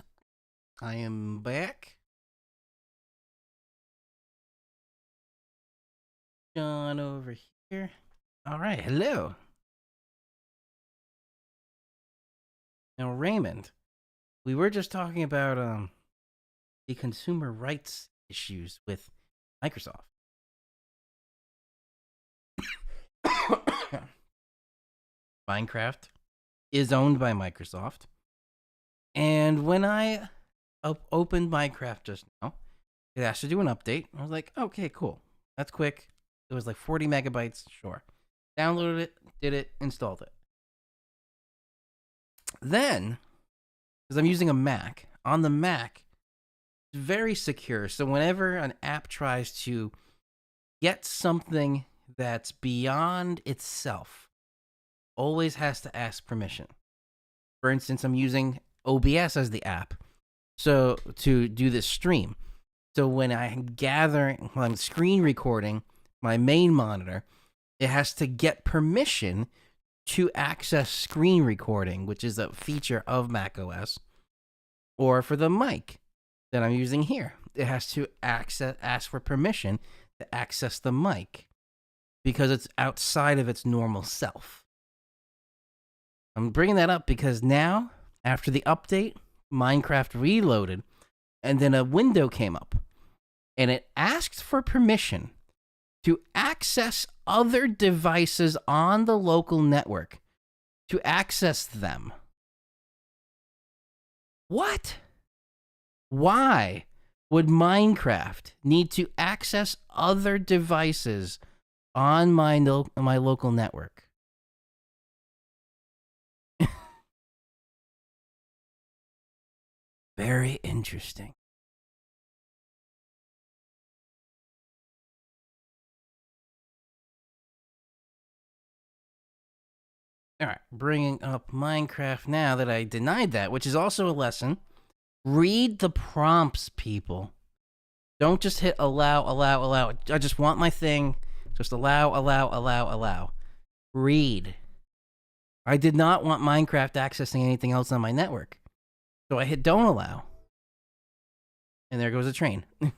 I am back. John over here. All right. Hello. Now, Raymond, we were just talking about the consumer rights issues with Microsoft. Minecraft is owned by Microsoft. And when I opened Minecraft just now, it asked to do an update. I was like, okay, cool. That's quick. It was like 40 megabytes. Sure. Downloaded it, did it, installed it. Then, because I'm using a Mac, on the Mac, it's very secure. So whenever an app tries to get something that's beyond itself, always has to ask permission. For instance, I'm using OBS as the app, so to do this stream. So when I'm screen recording my main monitor, it has to get permission to access screen recording, which is a feature of macOS. Or for the mic that I'm using here, it has to ask for permission to access the mic because it's outside of its normal self. I'm bringing that up because now, after the update, Minecraft reloaded, and then a window came up, and it asked for permission to access other devices on the local network, to access them. What? Why would Minecraft need to access other devices on my local network? Very interesting. All right, bringing up Minecraft now that I denied that, which is also a lesson. Read the prompts, people. Don't just hit allow, allow, allow. I just want my thing. Just allow, allow, allow, allow. Read. I did not want Minecraft accessing anything else on my network. So I hit don't allow. And there goes a train. Did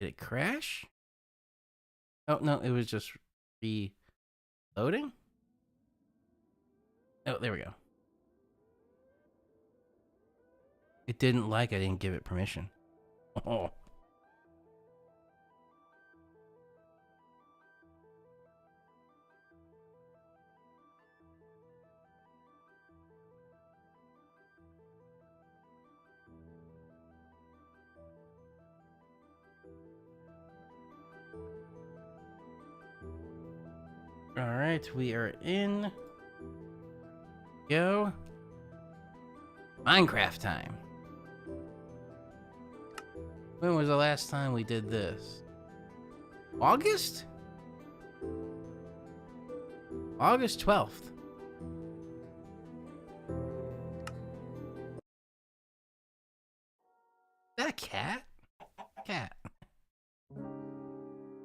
it crash? Oh, no, it was just reloading? Oh, there we go. It didn't like I didn't give it permission. Oh. All right, we are in. Go. Minecraft time. When was the last time we did this? August? August 12th. Is that a cat? Cat.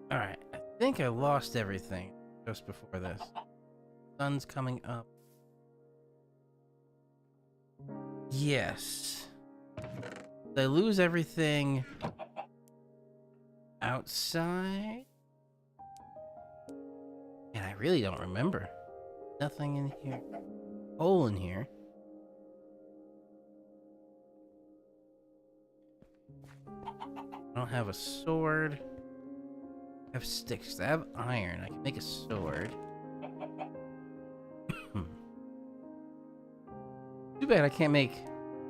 Alright, I think I lost everything just before this. Sun's coming up. Yes. Did I lose everything outside? And I really don't remember. Nothing in here. Hole in here. I don't have a sword. I have sticks. I have iron. I can make a sword. Too bad I can't make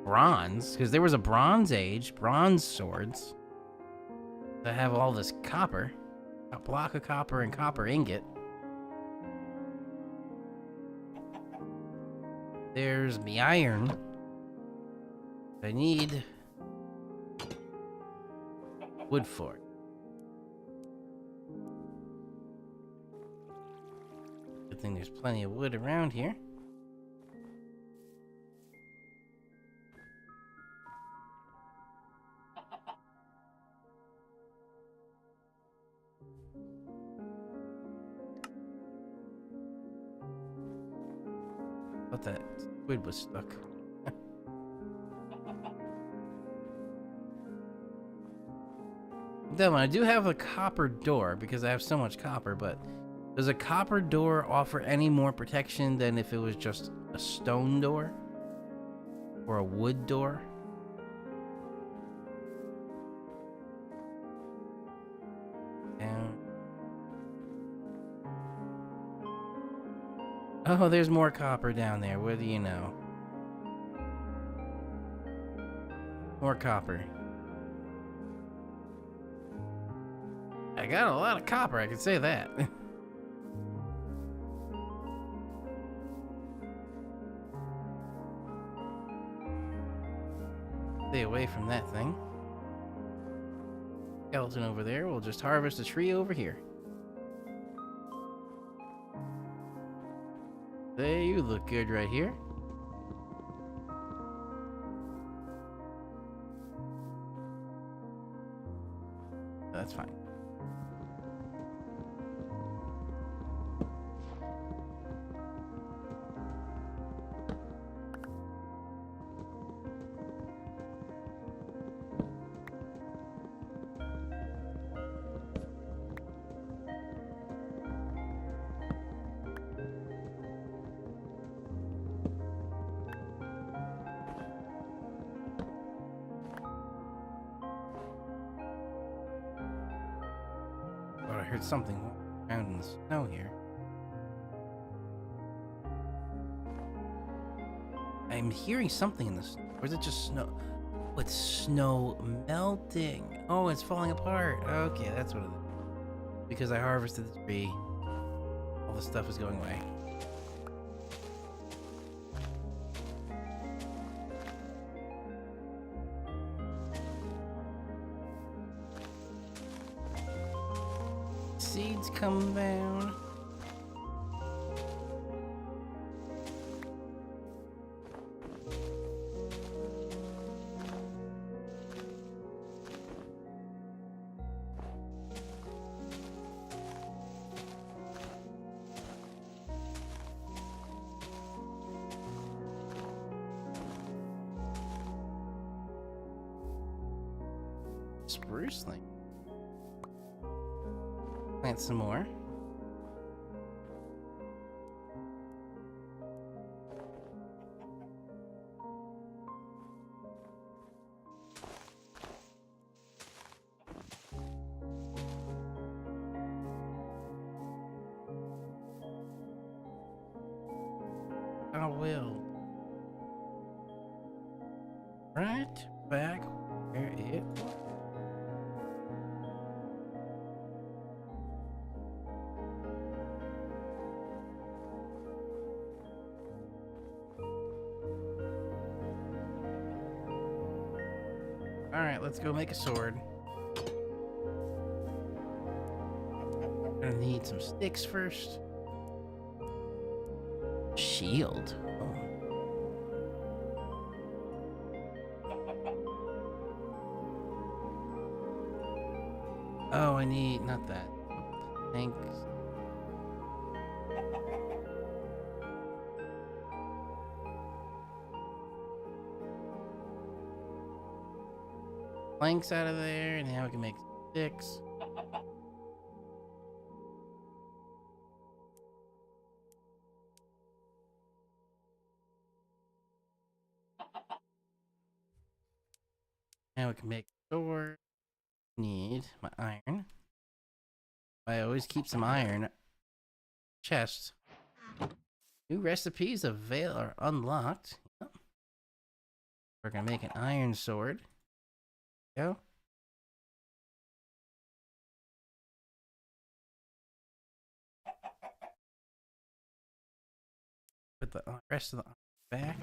bronze, because there was a Bronze Age, bronze swords. I have all this copper. A block of copper and copper ingot. There's me iron. I need wood for it. Good thing there's plenty of wood around here. Thought that squid was stuck. Devin, I do have a copper door because I have so much copper, but does a copper door offer any more protection than if it was just a stone door? Or a wood door? Down. Oh, there's more copper down there. What do you know? More copper. I got a lot of copper, I can say that. Stay away from that thing. Skeleton over there. We'll just harvest a tree over here. There, you look good right here. That's fine. Thought I heard something around in the snow here. I'm hearing something in the snow. Or is it just snow? Oh, it's snow melting. Oh, it's falling apart. Okay, that's what it is. Because I harvested the tree. All the stuff is going away. Seeds come down. Spruce thing. Plant some more. I will. Right back where it was. Alright, let's go make a sword. Gonna need some sticks first. Shield. Oh, I need not that. Thanks. Planks out of there, and now we can make sticks. Now we can make a sword. Need my iron. I always keep some iron. Chest. New recipes avail are unlocked. Yep. We're gonna make an iron sword. Go. Put the rest of the back.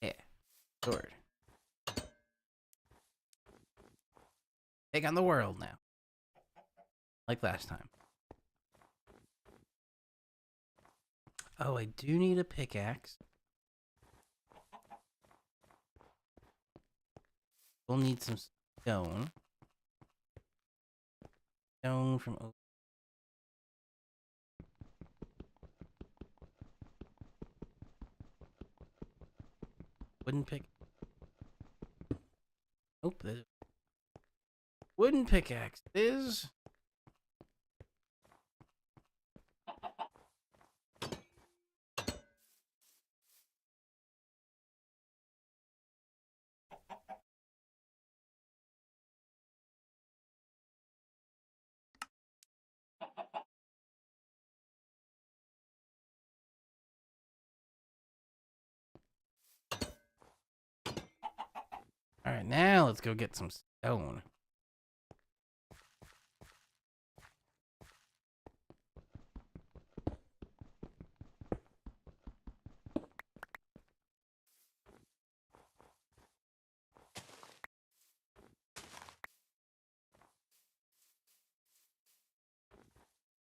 Yeah. Sword. Take on the world now. Like last time. Oh, I do need a pickaxe. We'll need some stone. Stone from... Wooden pick. Nope. There's wooden pickaxe is. All right, now let's go get some stone.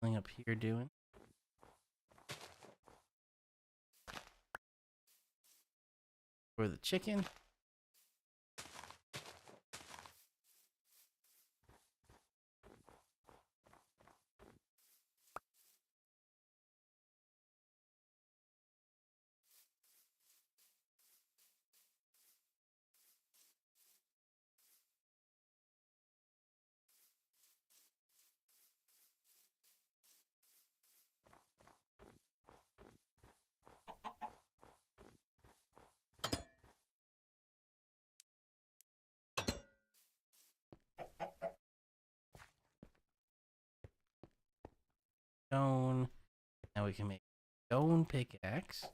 Something up here doing. For the chicken. Stone. Now we can make stone pickaxe.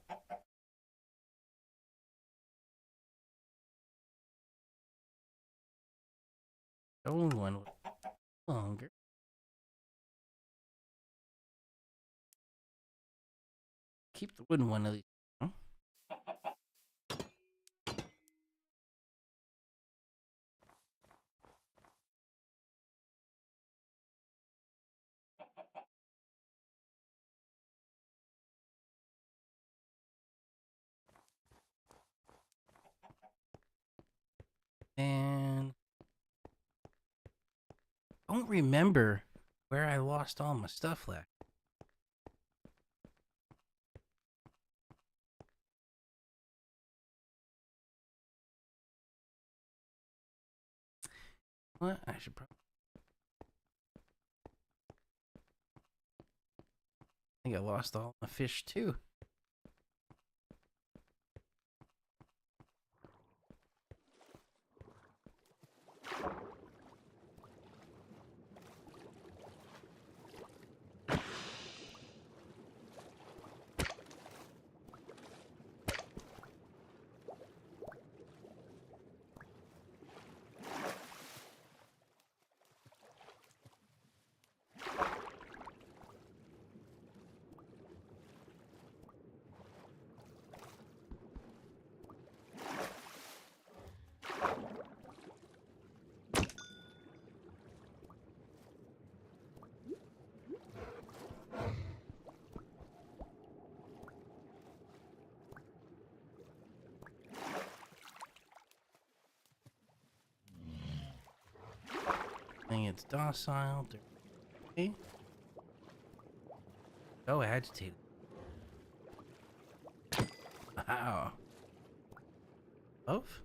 Stone one longer. Keep the wooden one at least. Huh? And I don't remember where I lost all my stuff left. What? I should probably. I think I lost all my fish too. I think it's docile. Okay. So agitated. Wow. Love?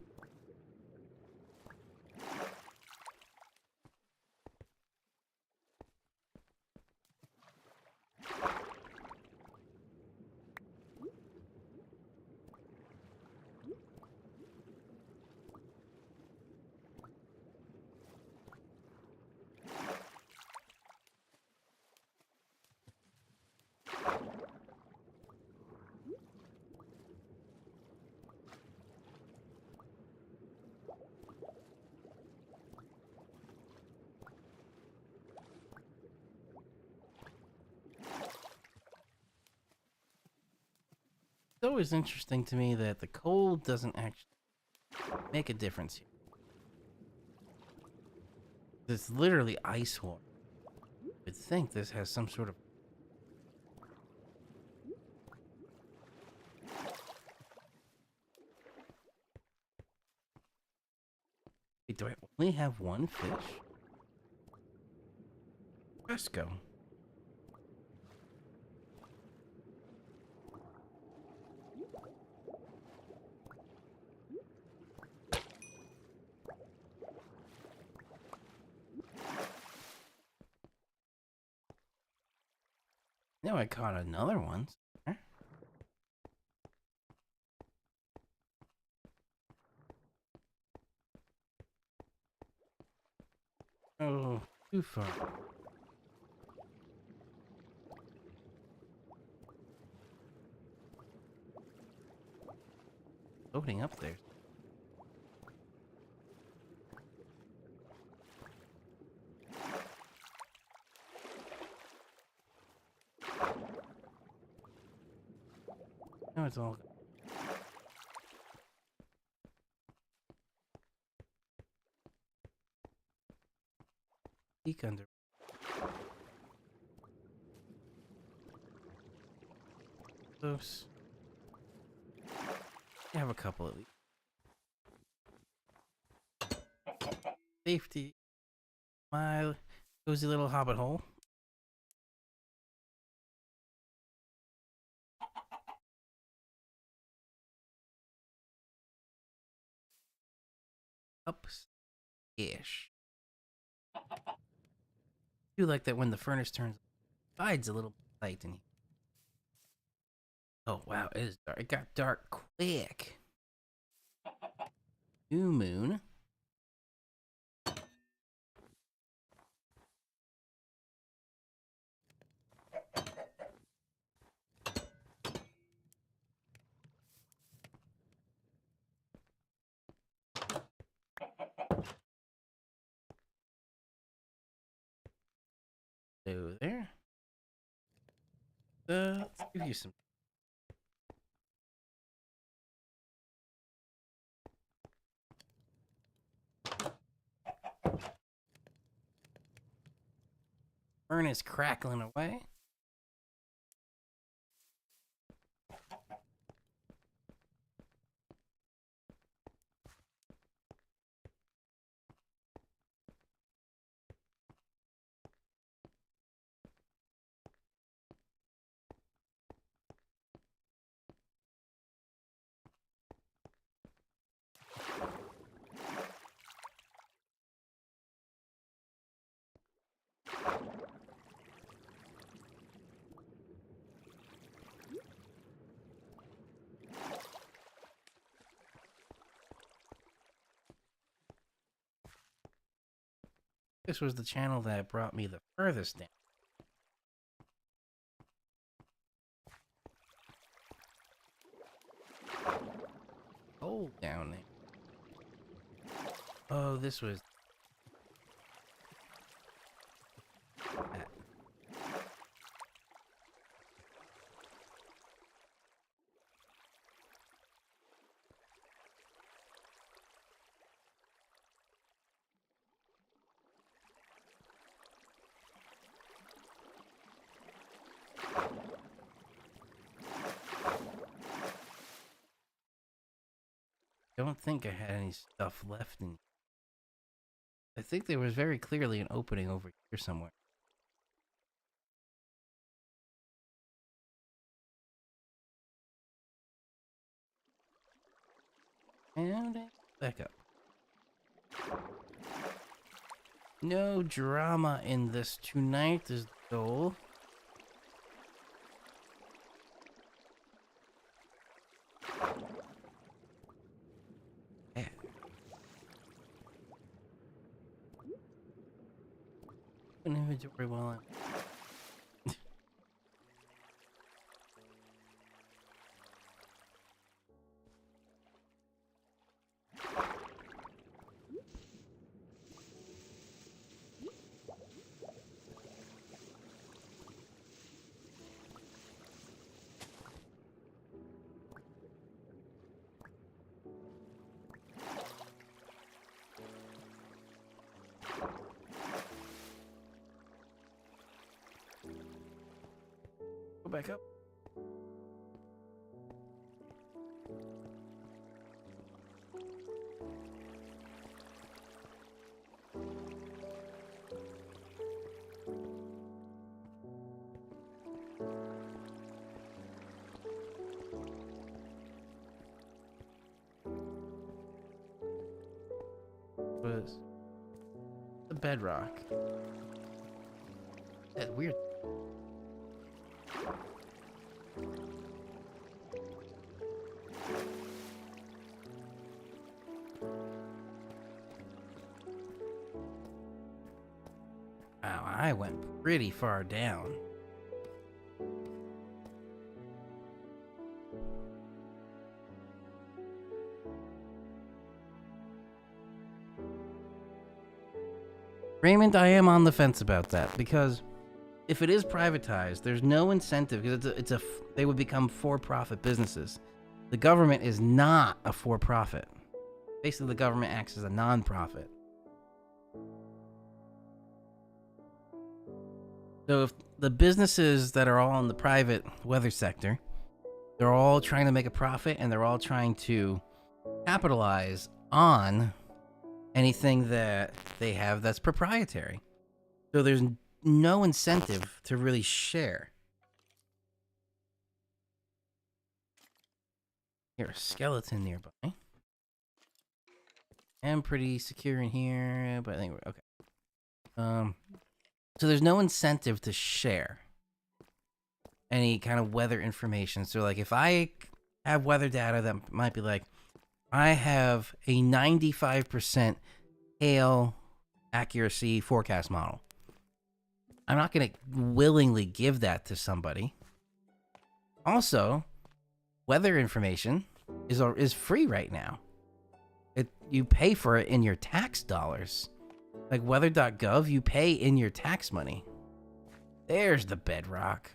It's always interesting to me that the cold doesn't actually make a difference here. It's literally ice water. You'd think this has some sort of. Wait, do I only have one fish? Let's go. know I caught another one. Oh, too far. Loading up there. Now it's all. Peek under. Close. I have a couple at least. Safety. My cozy little hobbit hole. Up-ish. I do like that when the furnace turns, sides a little light in here. Oh wow, it is dark. It got dark quick. New moon. So there. Let's give you some. Furnace crackling away. This was the channel that brought me the furthest down. Oh, down there. Oh, this was. That. Don't think I had any stuff left in. I think there was very clearly an opening over here somewhere. And back up. No drama in this tonight is the goal. Yeah. An inventory while I'm. Go back up. Was the bedrock. That weird. Wow, I went pretty far down. Raymond, I am on the fence about that because if it is privatized, there's no incentive because they would become for-profit businesses. The government is not a for-profit. Basically, the government acts as a non-profit. So if the businesses that are all in the private weather sector, they're all trying to make a profit and they're all trying to capitalize on anything that they have that's proprietary. So there's no incentive to really share. Here's a skeleton nearby. I'm pretty secure in here, but anyway, okay. So there's no incentive to share any kind of weather information. So like if I have weather data that might be like, I have a 95% hail accuracy forecast model. I'm not going to willingly give that to somebody. Also, weather information is free right now. You pay for it in your tax dollars. Like weather.gov, you pay in your tax money. There's the bedrock.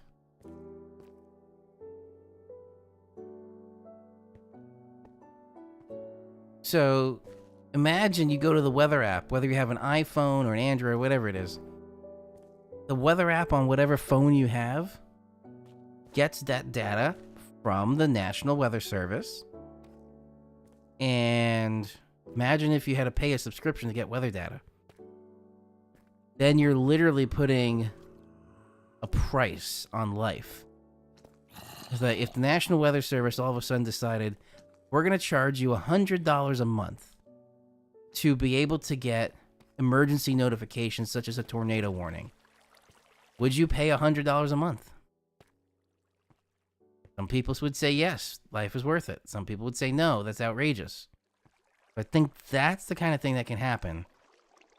So imagine you go to the weather app, whether you have an iPhone or an Android or whatever it is. The weather app on whatever phone you have gets that data from the National Weather Service. And imagine if you had to pay a subscription to get weather data. Then you're literally putting a price on life. It's like if the National Weather Service all of a sudden decided, we're going to charge you $100 a month to be able to get emergency notifications such as a tornado warning, would you pay $100 a month? Some people would say yes, life is worth it. Some people would say no, that's outrageous. But I think that's the kind of thing that can happen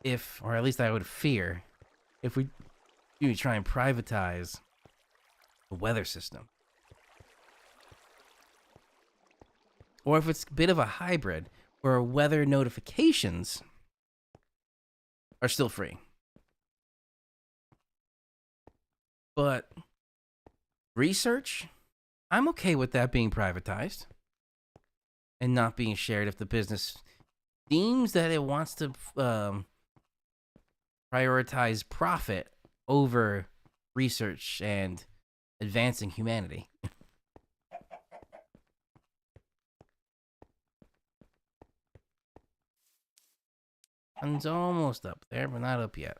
if, or at least I would fear, if we try and privatize the weather system. Or if it's a bit of a hybrid where weather notifications are still free. But research, I'm okay with that being privatized and not being shared if the business deems that it wants to prioritize profit over research and advancing humanity. Sun's almost up there, but not up yet.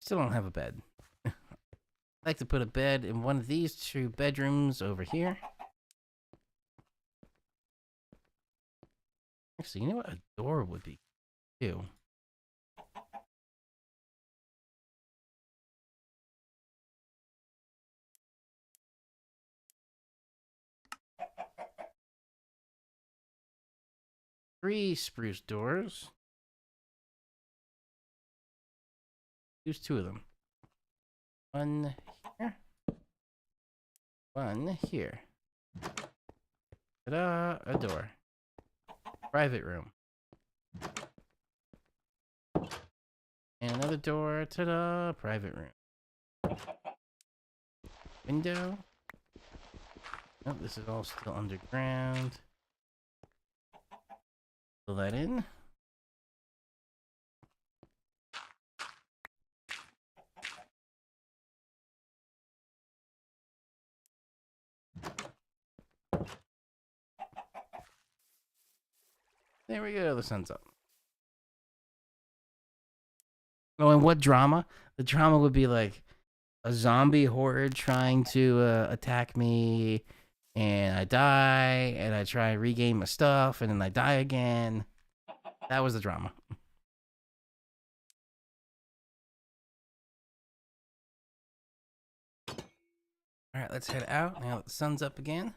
Still don't have a bed. I'd like to put a bed in one of these two bedrooms over here. Actually, you know what? A door would be too. Three spruce doors. Use two of them. One here. One here. Ta-da! A door. Private room. And another door. Ta-da! Private room. Window. Oh, this is all still underground. Fill that in. There we go, the sun's up. Oh, and what drama? The drama would be like a zombie horde trying to attack me, and I die, and I try and regain my stuff, and then I die again. That was the drama. Alright, let's head out now that the sun's up again.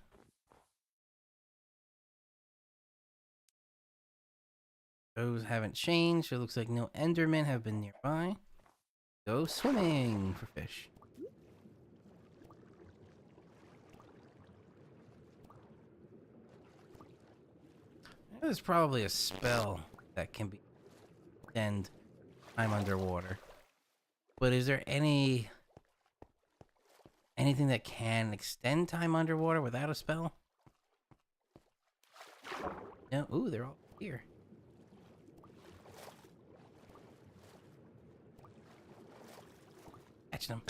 Those haven't changed. It looks like no Endermen have been nearby. Go swimming for fish. There's probably a spell that can be extend time underwater. But is there anything that can extend time underwater without a spell? No. Ooh, they're all here. Catch them.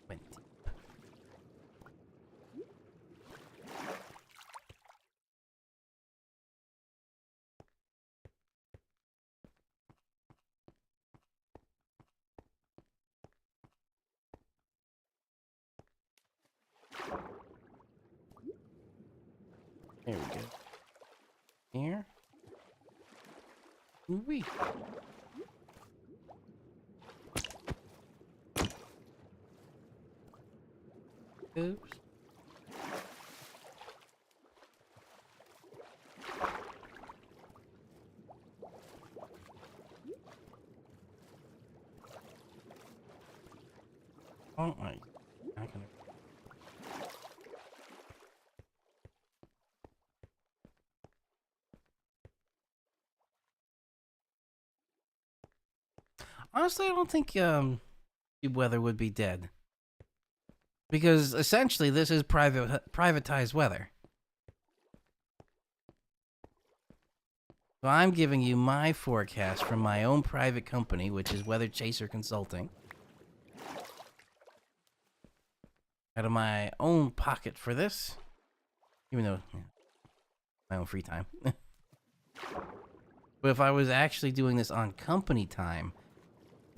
Went deep. There we go. Here. Wee. Oops. Oh my. Not gonna. Honestly, I don't think weather would be dead. Because essentially this is privatized weather. So I'm giving you my forecast from my own private company, which is Weather Chaser Consulting. Out of my own pocket for this. Even though, yeah, my own free time. But if I was actually doing this on company time,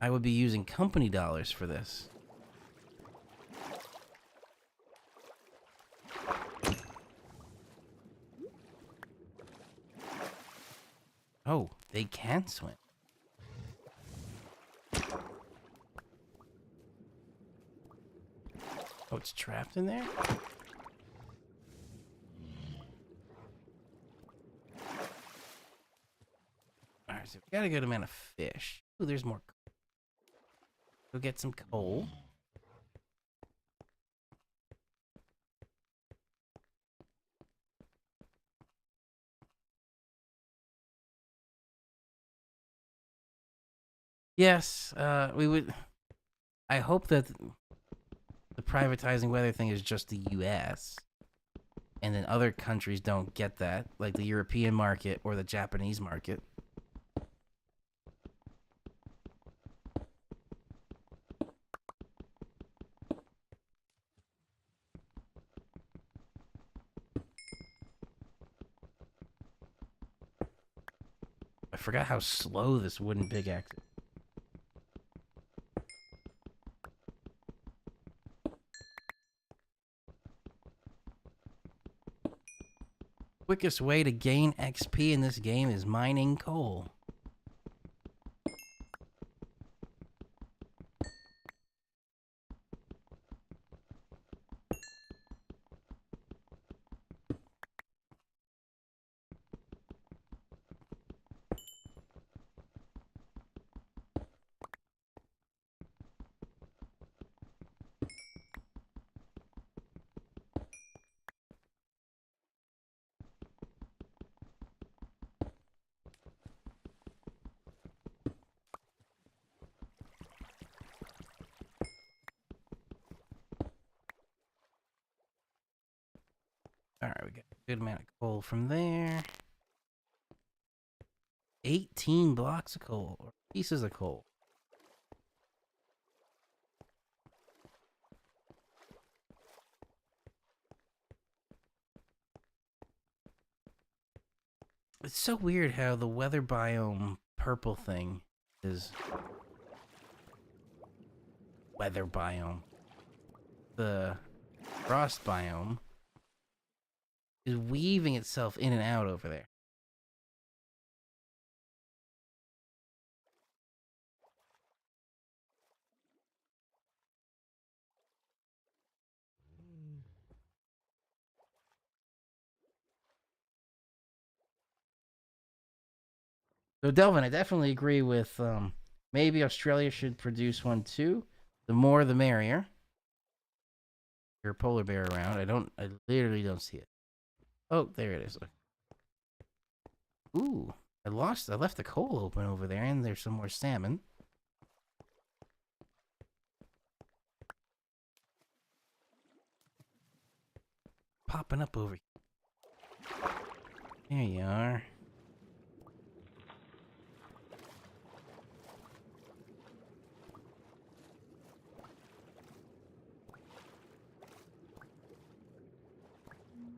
I would be using company dollars for this. Oh, they can swim. Oh, it's trapped in there? Alright, so we got a good amount of fish. Ooh, there's more. Go get some coal. Yes, we would. I hope that the privatizing weather thing is just the US. And then other countries don't get that, like the European market or the Japanese market. I forgot how slow this wooden pickaxe is. Quickest way to gain XP in this game is mining coal. Alright, we got a good amount of coal from there. 18 blocks of coal, or pieces of coal. It's so weird how the weather biome purple thing is weather biome. The frost biome is weaving itself in and out over there. So Delvin, I definitely agree with maybe Australia should produce one too. The more the merrier. Your polar bear around. I literally don't see it. Oh, there it is. Ooh, I left the coal open over there and there's some more salmon. Popping up over here. There you are.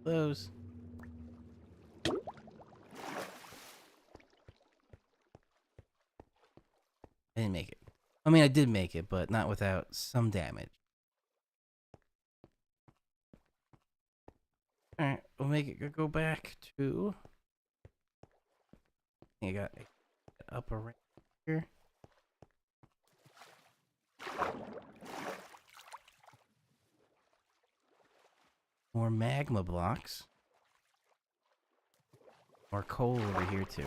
Those. I didn't make it. I mean, I did make it, but not without some damage. Alright, we'll make it go back to... I got up around here. More magma blocks. More coal over here, too.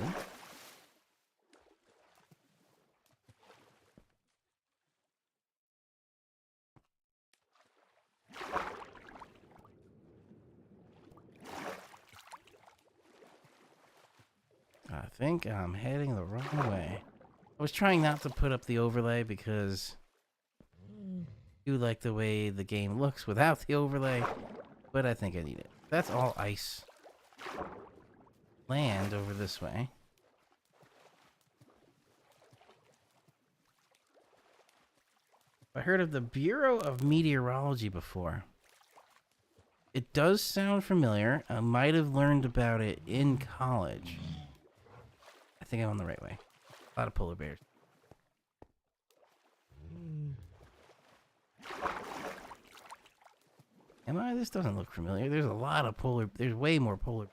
I think I'm heading the wrong way. I was trying not to put up the overlay because I do like the way the game looks without the overlay, but I think I need it. That's all ice. Land over this way. I heard of the Bureau of Meteorology before. It does sound familiar. I might have learned about it in college. I think I'm on the right way. A lot of polar bears. Am I? This doesn't look familiar. There's a lot of polar... There's way more polar...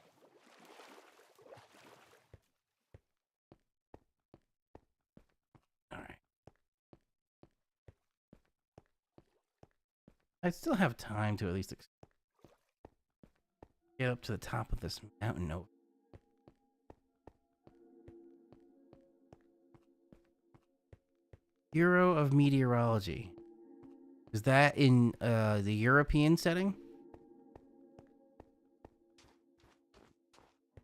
Alright. I still have time to at least get up to the top of this mountain over. Bureau of Meteorology. Is that in the European setting?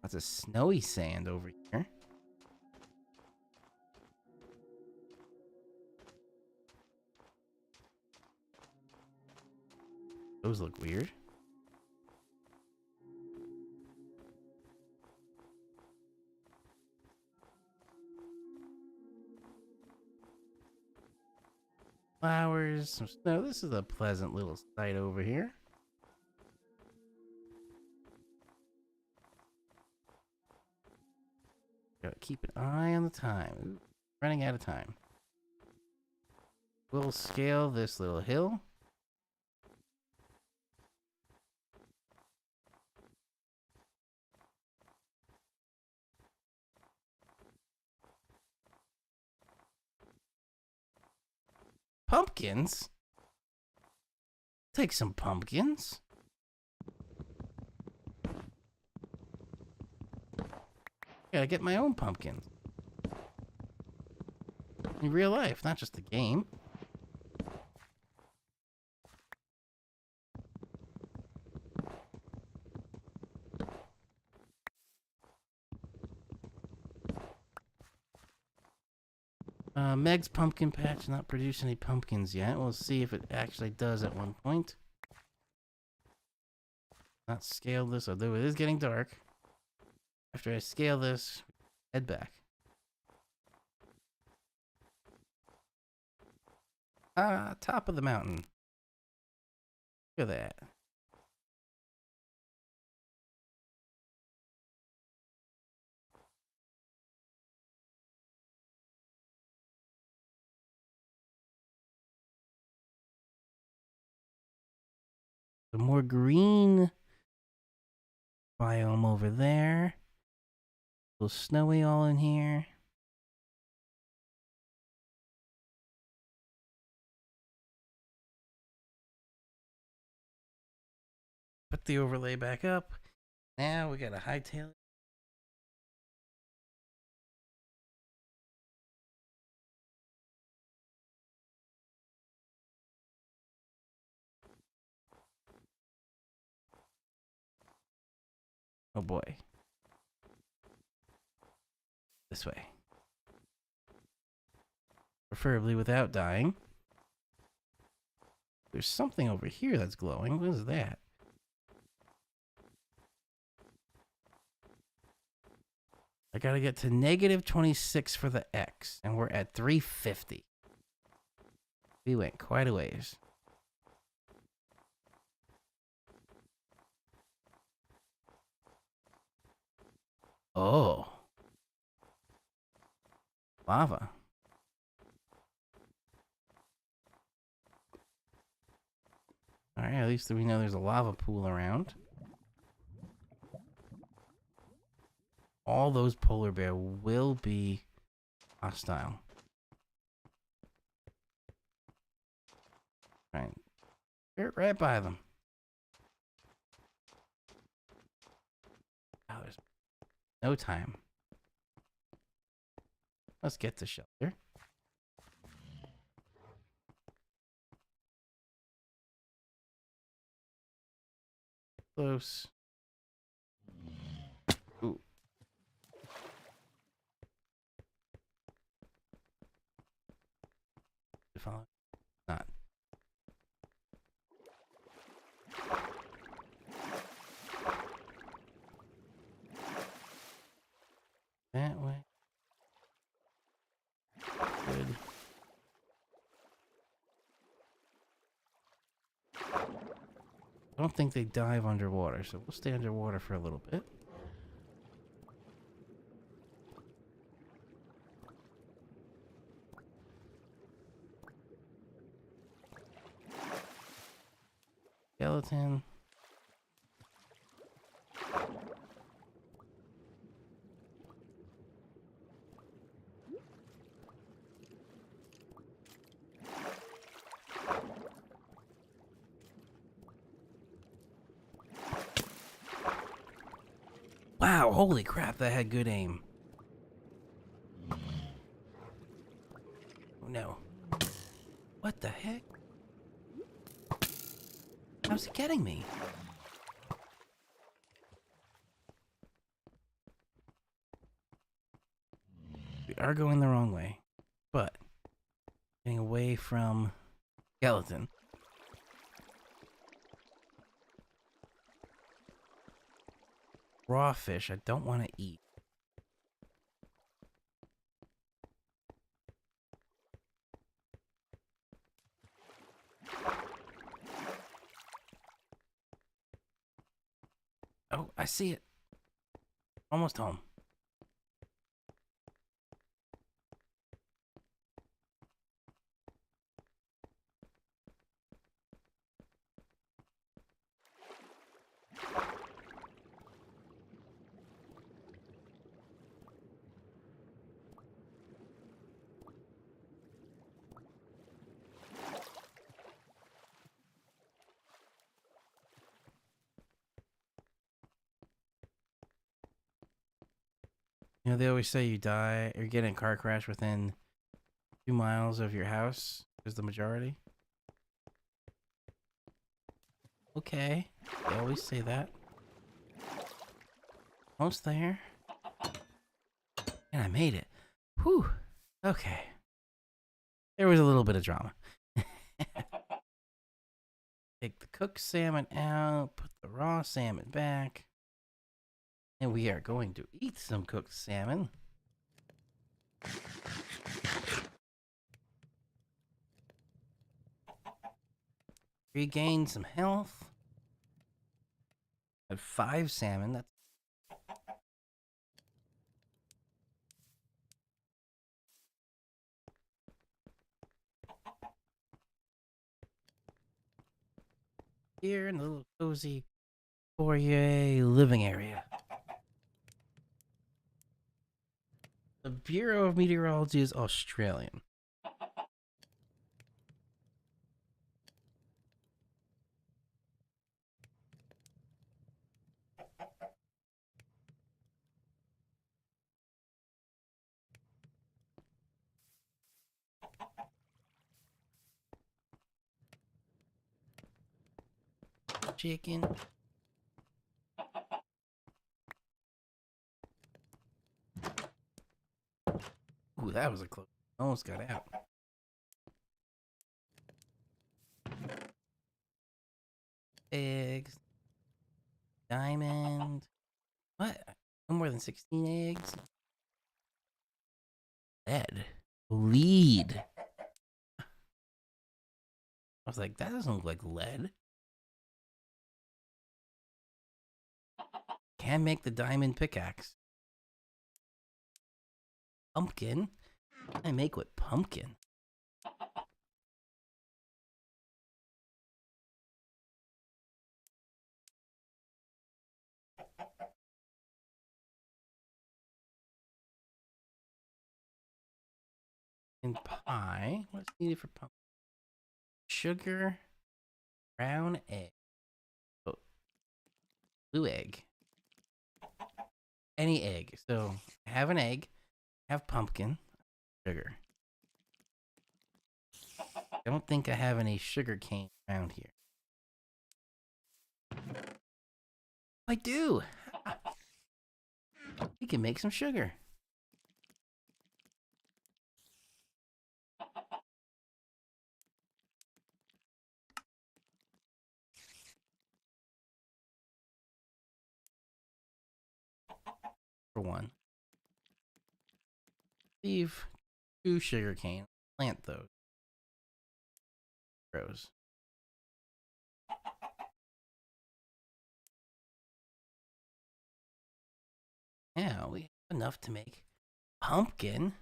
Lots of snowy sand over here. Those look weird. Flowers, some snow. This is a pleasant little site over here. Gotta keep an eye on the time. Ooh, running out of time. We'll scale this little hill. Pumpkins? Take some pumpkins. Gotta get my own pumpkins. In real life, not just the game. Meg's pumpkin patch not produced any pumpkins yet. We'll see if it actually does at one point. Not scale this, although it is getting dark. After I scale this, head back. Ah, top of the mountain. Look at that. The more green biome over there. A little snowy all in here. Put the overlay back up. Now we got a hightail. Oh boy. This way. Preferably without dying. There's something over here that's glowing. What is that? I gotta get to negative 26 for the X, and we're at 350. We went quite a ways. Oh. Lava. Alright, at least we know there's a lava pool around. All those polar bear will be hostile. Right. Right by them. Oh, there's no time. Let's get to shelter. Close. Ooh. Follow. Not. That way. Good. I don't think they dive underwater, so we'll stay underwater for a little bit. Skeleton. Wow, holy crap, that had good aim. Oh no. What the heck? How's it getting me? We are going the wrong way, but getting away from skeleton. Raw fish I don't want to eat. Oh, I see it. Almost home. You know, they always say you die or get in a car crash within 2 miles of your house is the majority. Okay, they always say that. Almost there. And I made it. Whew. Okay. There was a little bit of drama. Take the cooked salmon out, put the raw salmon back. And we are going to eat some cooked salmon. Regain some health. Had 5 salmon. That's here in the little cozy foyer living area. The Bureau of Meteorology is Australian. Chicken. Ooh, that was a close. Almost got out. Eggs. Diamond. What? No more than 16 eggs? Lead. Lead. I was like, that doesn't look like lead. Can make the diamond pickaxe. Pumpkin? What can I make with pumpkin? In pie? What's needed for pumpkin? Sugar. Brown egg. Oh, blue egg. Any egg. So, I have an egg. I have pumpkin. Sugar. I don't think I have any sugar cane around here. I do. We can make some sugar. For one. Leave 2 sugar cane. Plant those. Grows. Now we have enough to make pumpkin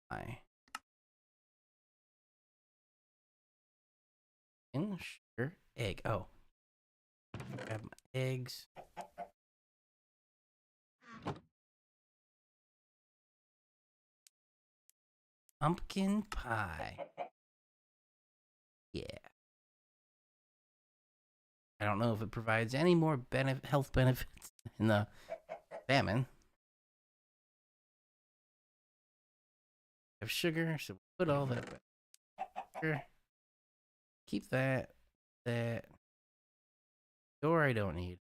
pie. And sugar egg. Oh. Grab my eggs. Pumpkin pie. Yeah. I don't know if it provides any more health benefits in the salmon. I have sugar, so we'll put all that back. Keep that. Door I don't need.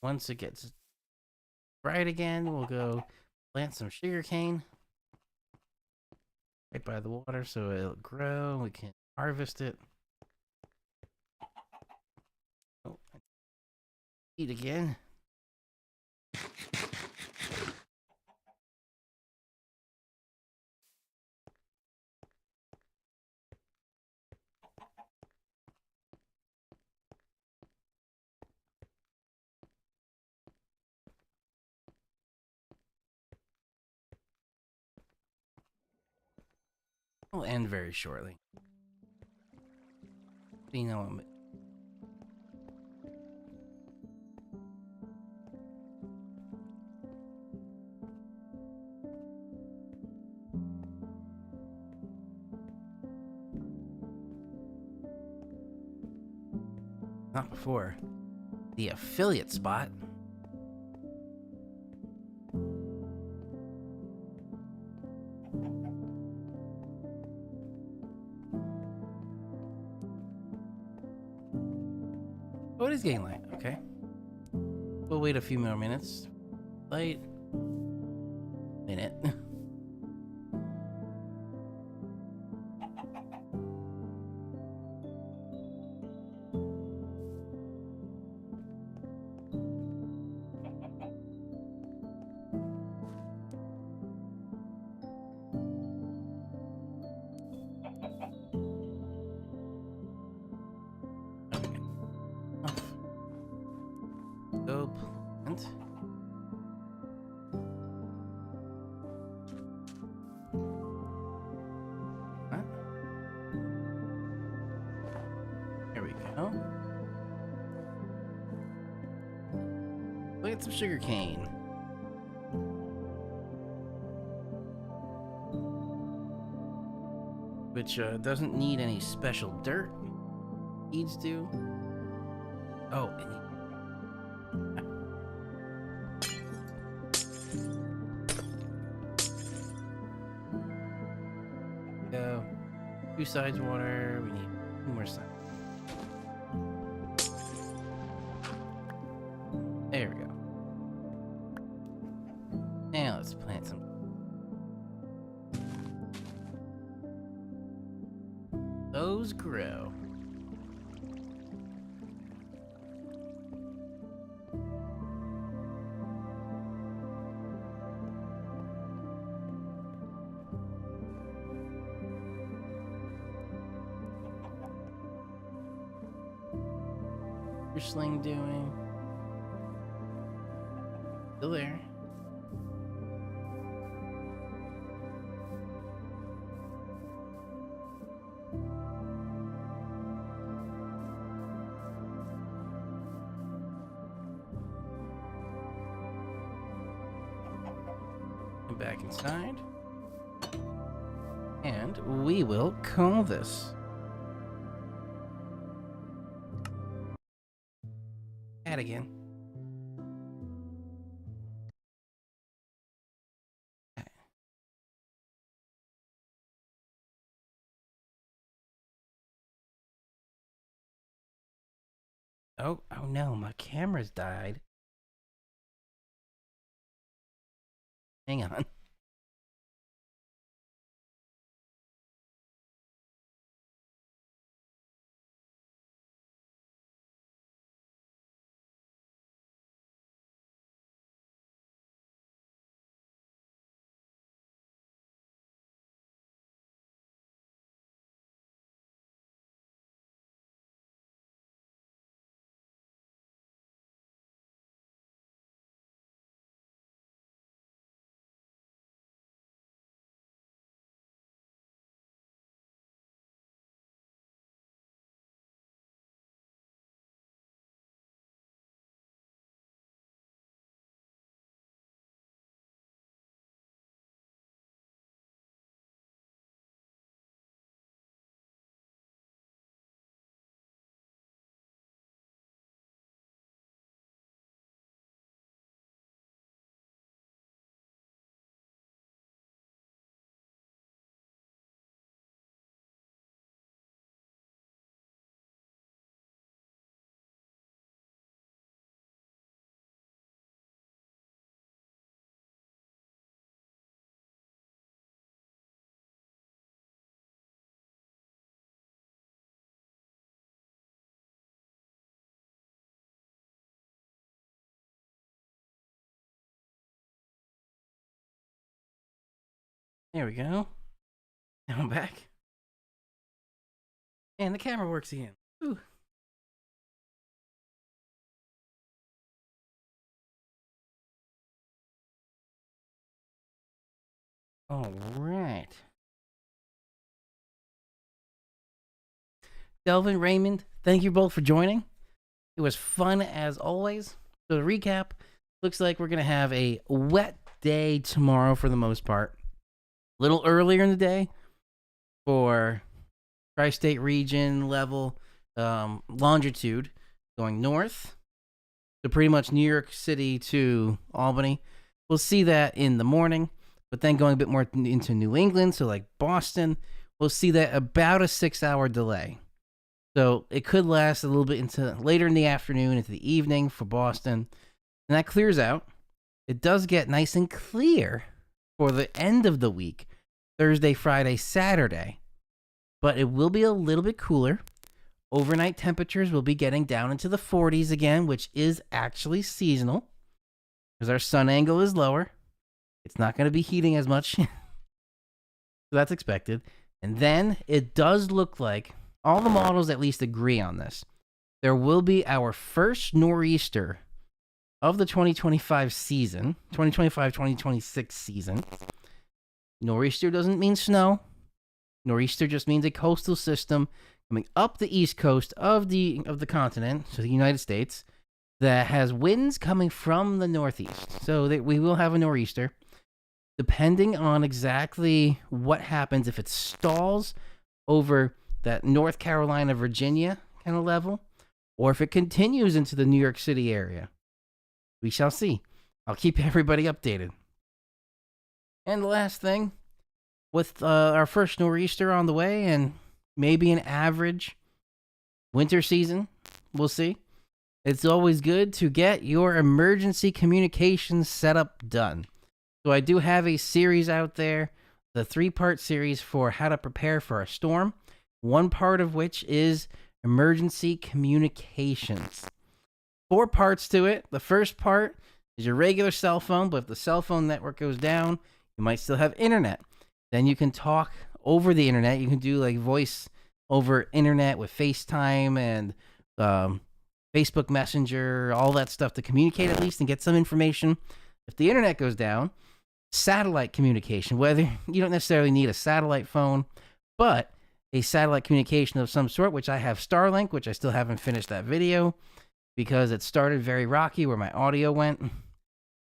Once it gets bright again, we'll go plant some sugar cane right by the water so it'll grow. We can harvest it. Oh, eat again. We'll end very shortly. You know, not before. The affiliate spot. Oh, it is getting light. Okay. We'll wait a few more minutes. Light. Minute. Go plant. get some sugar cane. Which doesn't need any special dirt. Needs to. Oh, go. 2 sides water. We need 2 more sides. There we go. Now let's plant some. Those grow. What's your sling doing? Still there. And back inside. And we will call this. Add again. Oh no, my camera's died. Hang on. There we go. Now I'm back. And the camera works again. Ooh. All right. Delvin, Raymond, thank you both for joining. It was fun as always. So to recap, looks like we're going to have a wet day tomorrow for the most part. A little earlier in the day for tri-state region level longitude going north. So pretty much New York City to Albany. We'll see that in the morning. But then going a bit more into New England, so like Boston, we'll see that about a 6-hour delay. So it could last a little bit into later in the afternoon, into the evening for Boston. And that clears out. It does get nice and clear for the end of the week, Thursday, Friday, Saturday. But it will be a little bit cooler. Overnight temperatures will be getting down into the 40s again, which is actually seasonal because our sun angle is lower. It's not going to be heating as much. So that's expected. And then it does look like all the models at least agree on this. There will be our first nor'easter of the 2025 season, 2025-2026 season. Nor'easter doesn't mean snow. Nor'easter just means a coastal system coming up the east coast of the continent, so the United States, that has winds coming from the northeast. So that we will have a nor'easter. Depending on exactly what happens, if it stalls over that North Carolina, Virginia kind of level, or if it continues into the New York City area, we shall see. I'll keep everybody updated. And the last thing, with our first nor'easter on the way and maybe an average winter season, we'll see. It's always good to get your emergency communications setup done. So I do have a series out there, the 3-part series for how to prepare for a storm, one part of which is emergency communications. 4 parts to it. The first part is your regular cell phone, but if the cell phone network goes down, you might still have internet. Then you can talk over the internet. You can do like voice over internet with FaceTime and Facebook Messenger, all that stuff to communicate at least and get some information. If the internet goes down, satellite communication, whether you don't necessarily need a satellite phone, but a satellite communication of some sort, which I have Starlink, which I still haven't finished that video because it started very rocky where my audio went.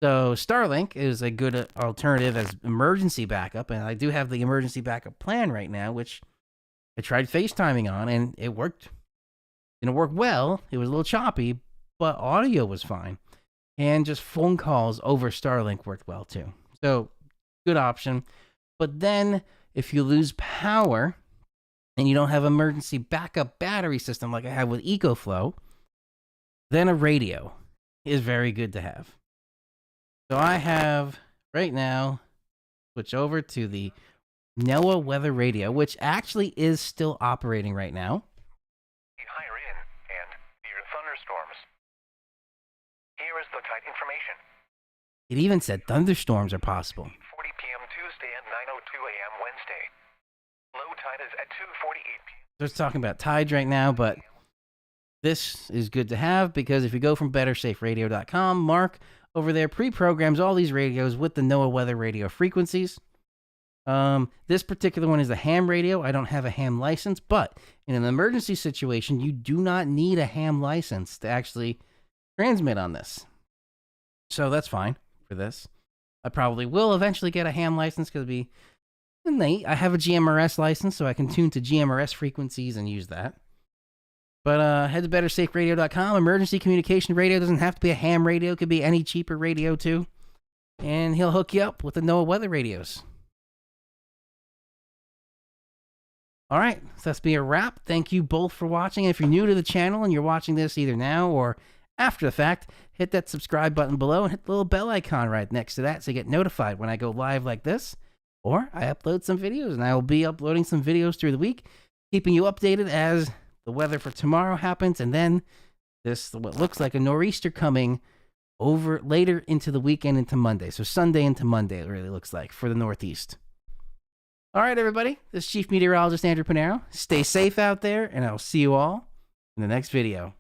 So Starlink is a good alternative as emergency backup, and I do have the emergency backup plan right now, which I tried FaceTiming on, and it worked. Didn't work well. It was a little choppy, but audio was fine. And just phone calls over Starlink worked well too. So, good option. But then, if you lose power and you don't have emergency backup battery system like I have with EcoFlow, then a radio is very good to have. So I have, right now, switch over to the NOAA weather radio, which actually is still operating right now. Higher in and near thunderstorms. Here is the tide information. It even said thunderstorms are possible. 40 p.m. Tuesday and 9:02 a.m. Wednesday. Low tide is at 2:48 p.m. So it's talking about tides right now, but this is good to have because if you go from bettersaferadio.com, Mark over there pre-programs all these radios with the NOAA weather radio frequencies. This particular one is a ham radio. I don't have a ham license, but in an emergency situation, you do not need a ham license to actually transmit on this. So that's fine for this. I probably will eventually get a ham license because it'll be neat. I have a GMRS license, so I can tune to GMRS frequencies and use that. But head to bettersaferadio.com. Emergency communication radio doesn't have to be a ham radio. It could be any cheaper radio too. And he'll hook you up with the NOAA weather radios. All right, so that's be a wrap. Thank you both for watching. If you're new to the channel and you're watching this either now or after the fact, hit that subscribe button below and hit the little bell icon right next to that so you get notified when I go live like this or I upload some videos. And I will be uploading some videos through the week, keeping you updated as the weather for tomorrow happens. And then this, what looks like a nor'easter coming over later into the weekend into Monday. So Sunday into Monday, it really looks like for the Northeast. All right, everybody. This is Chief Meteorologist Andrew Panaro. Stay safe out there, and I'll see you all in the next video.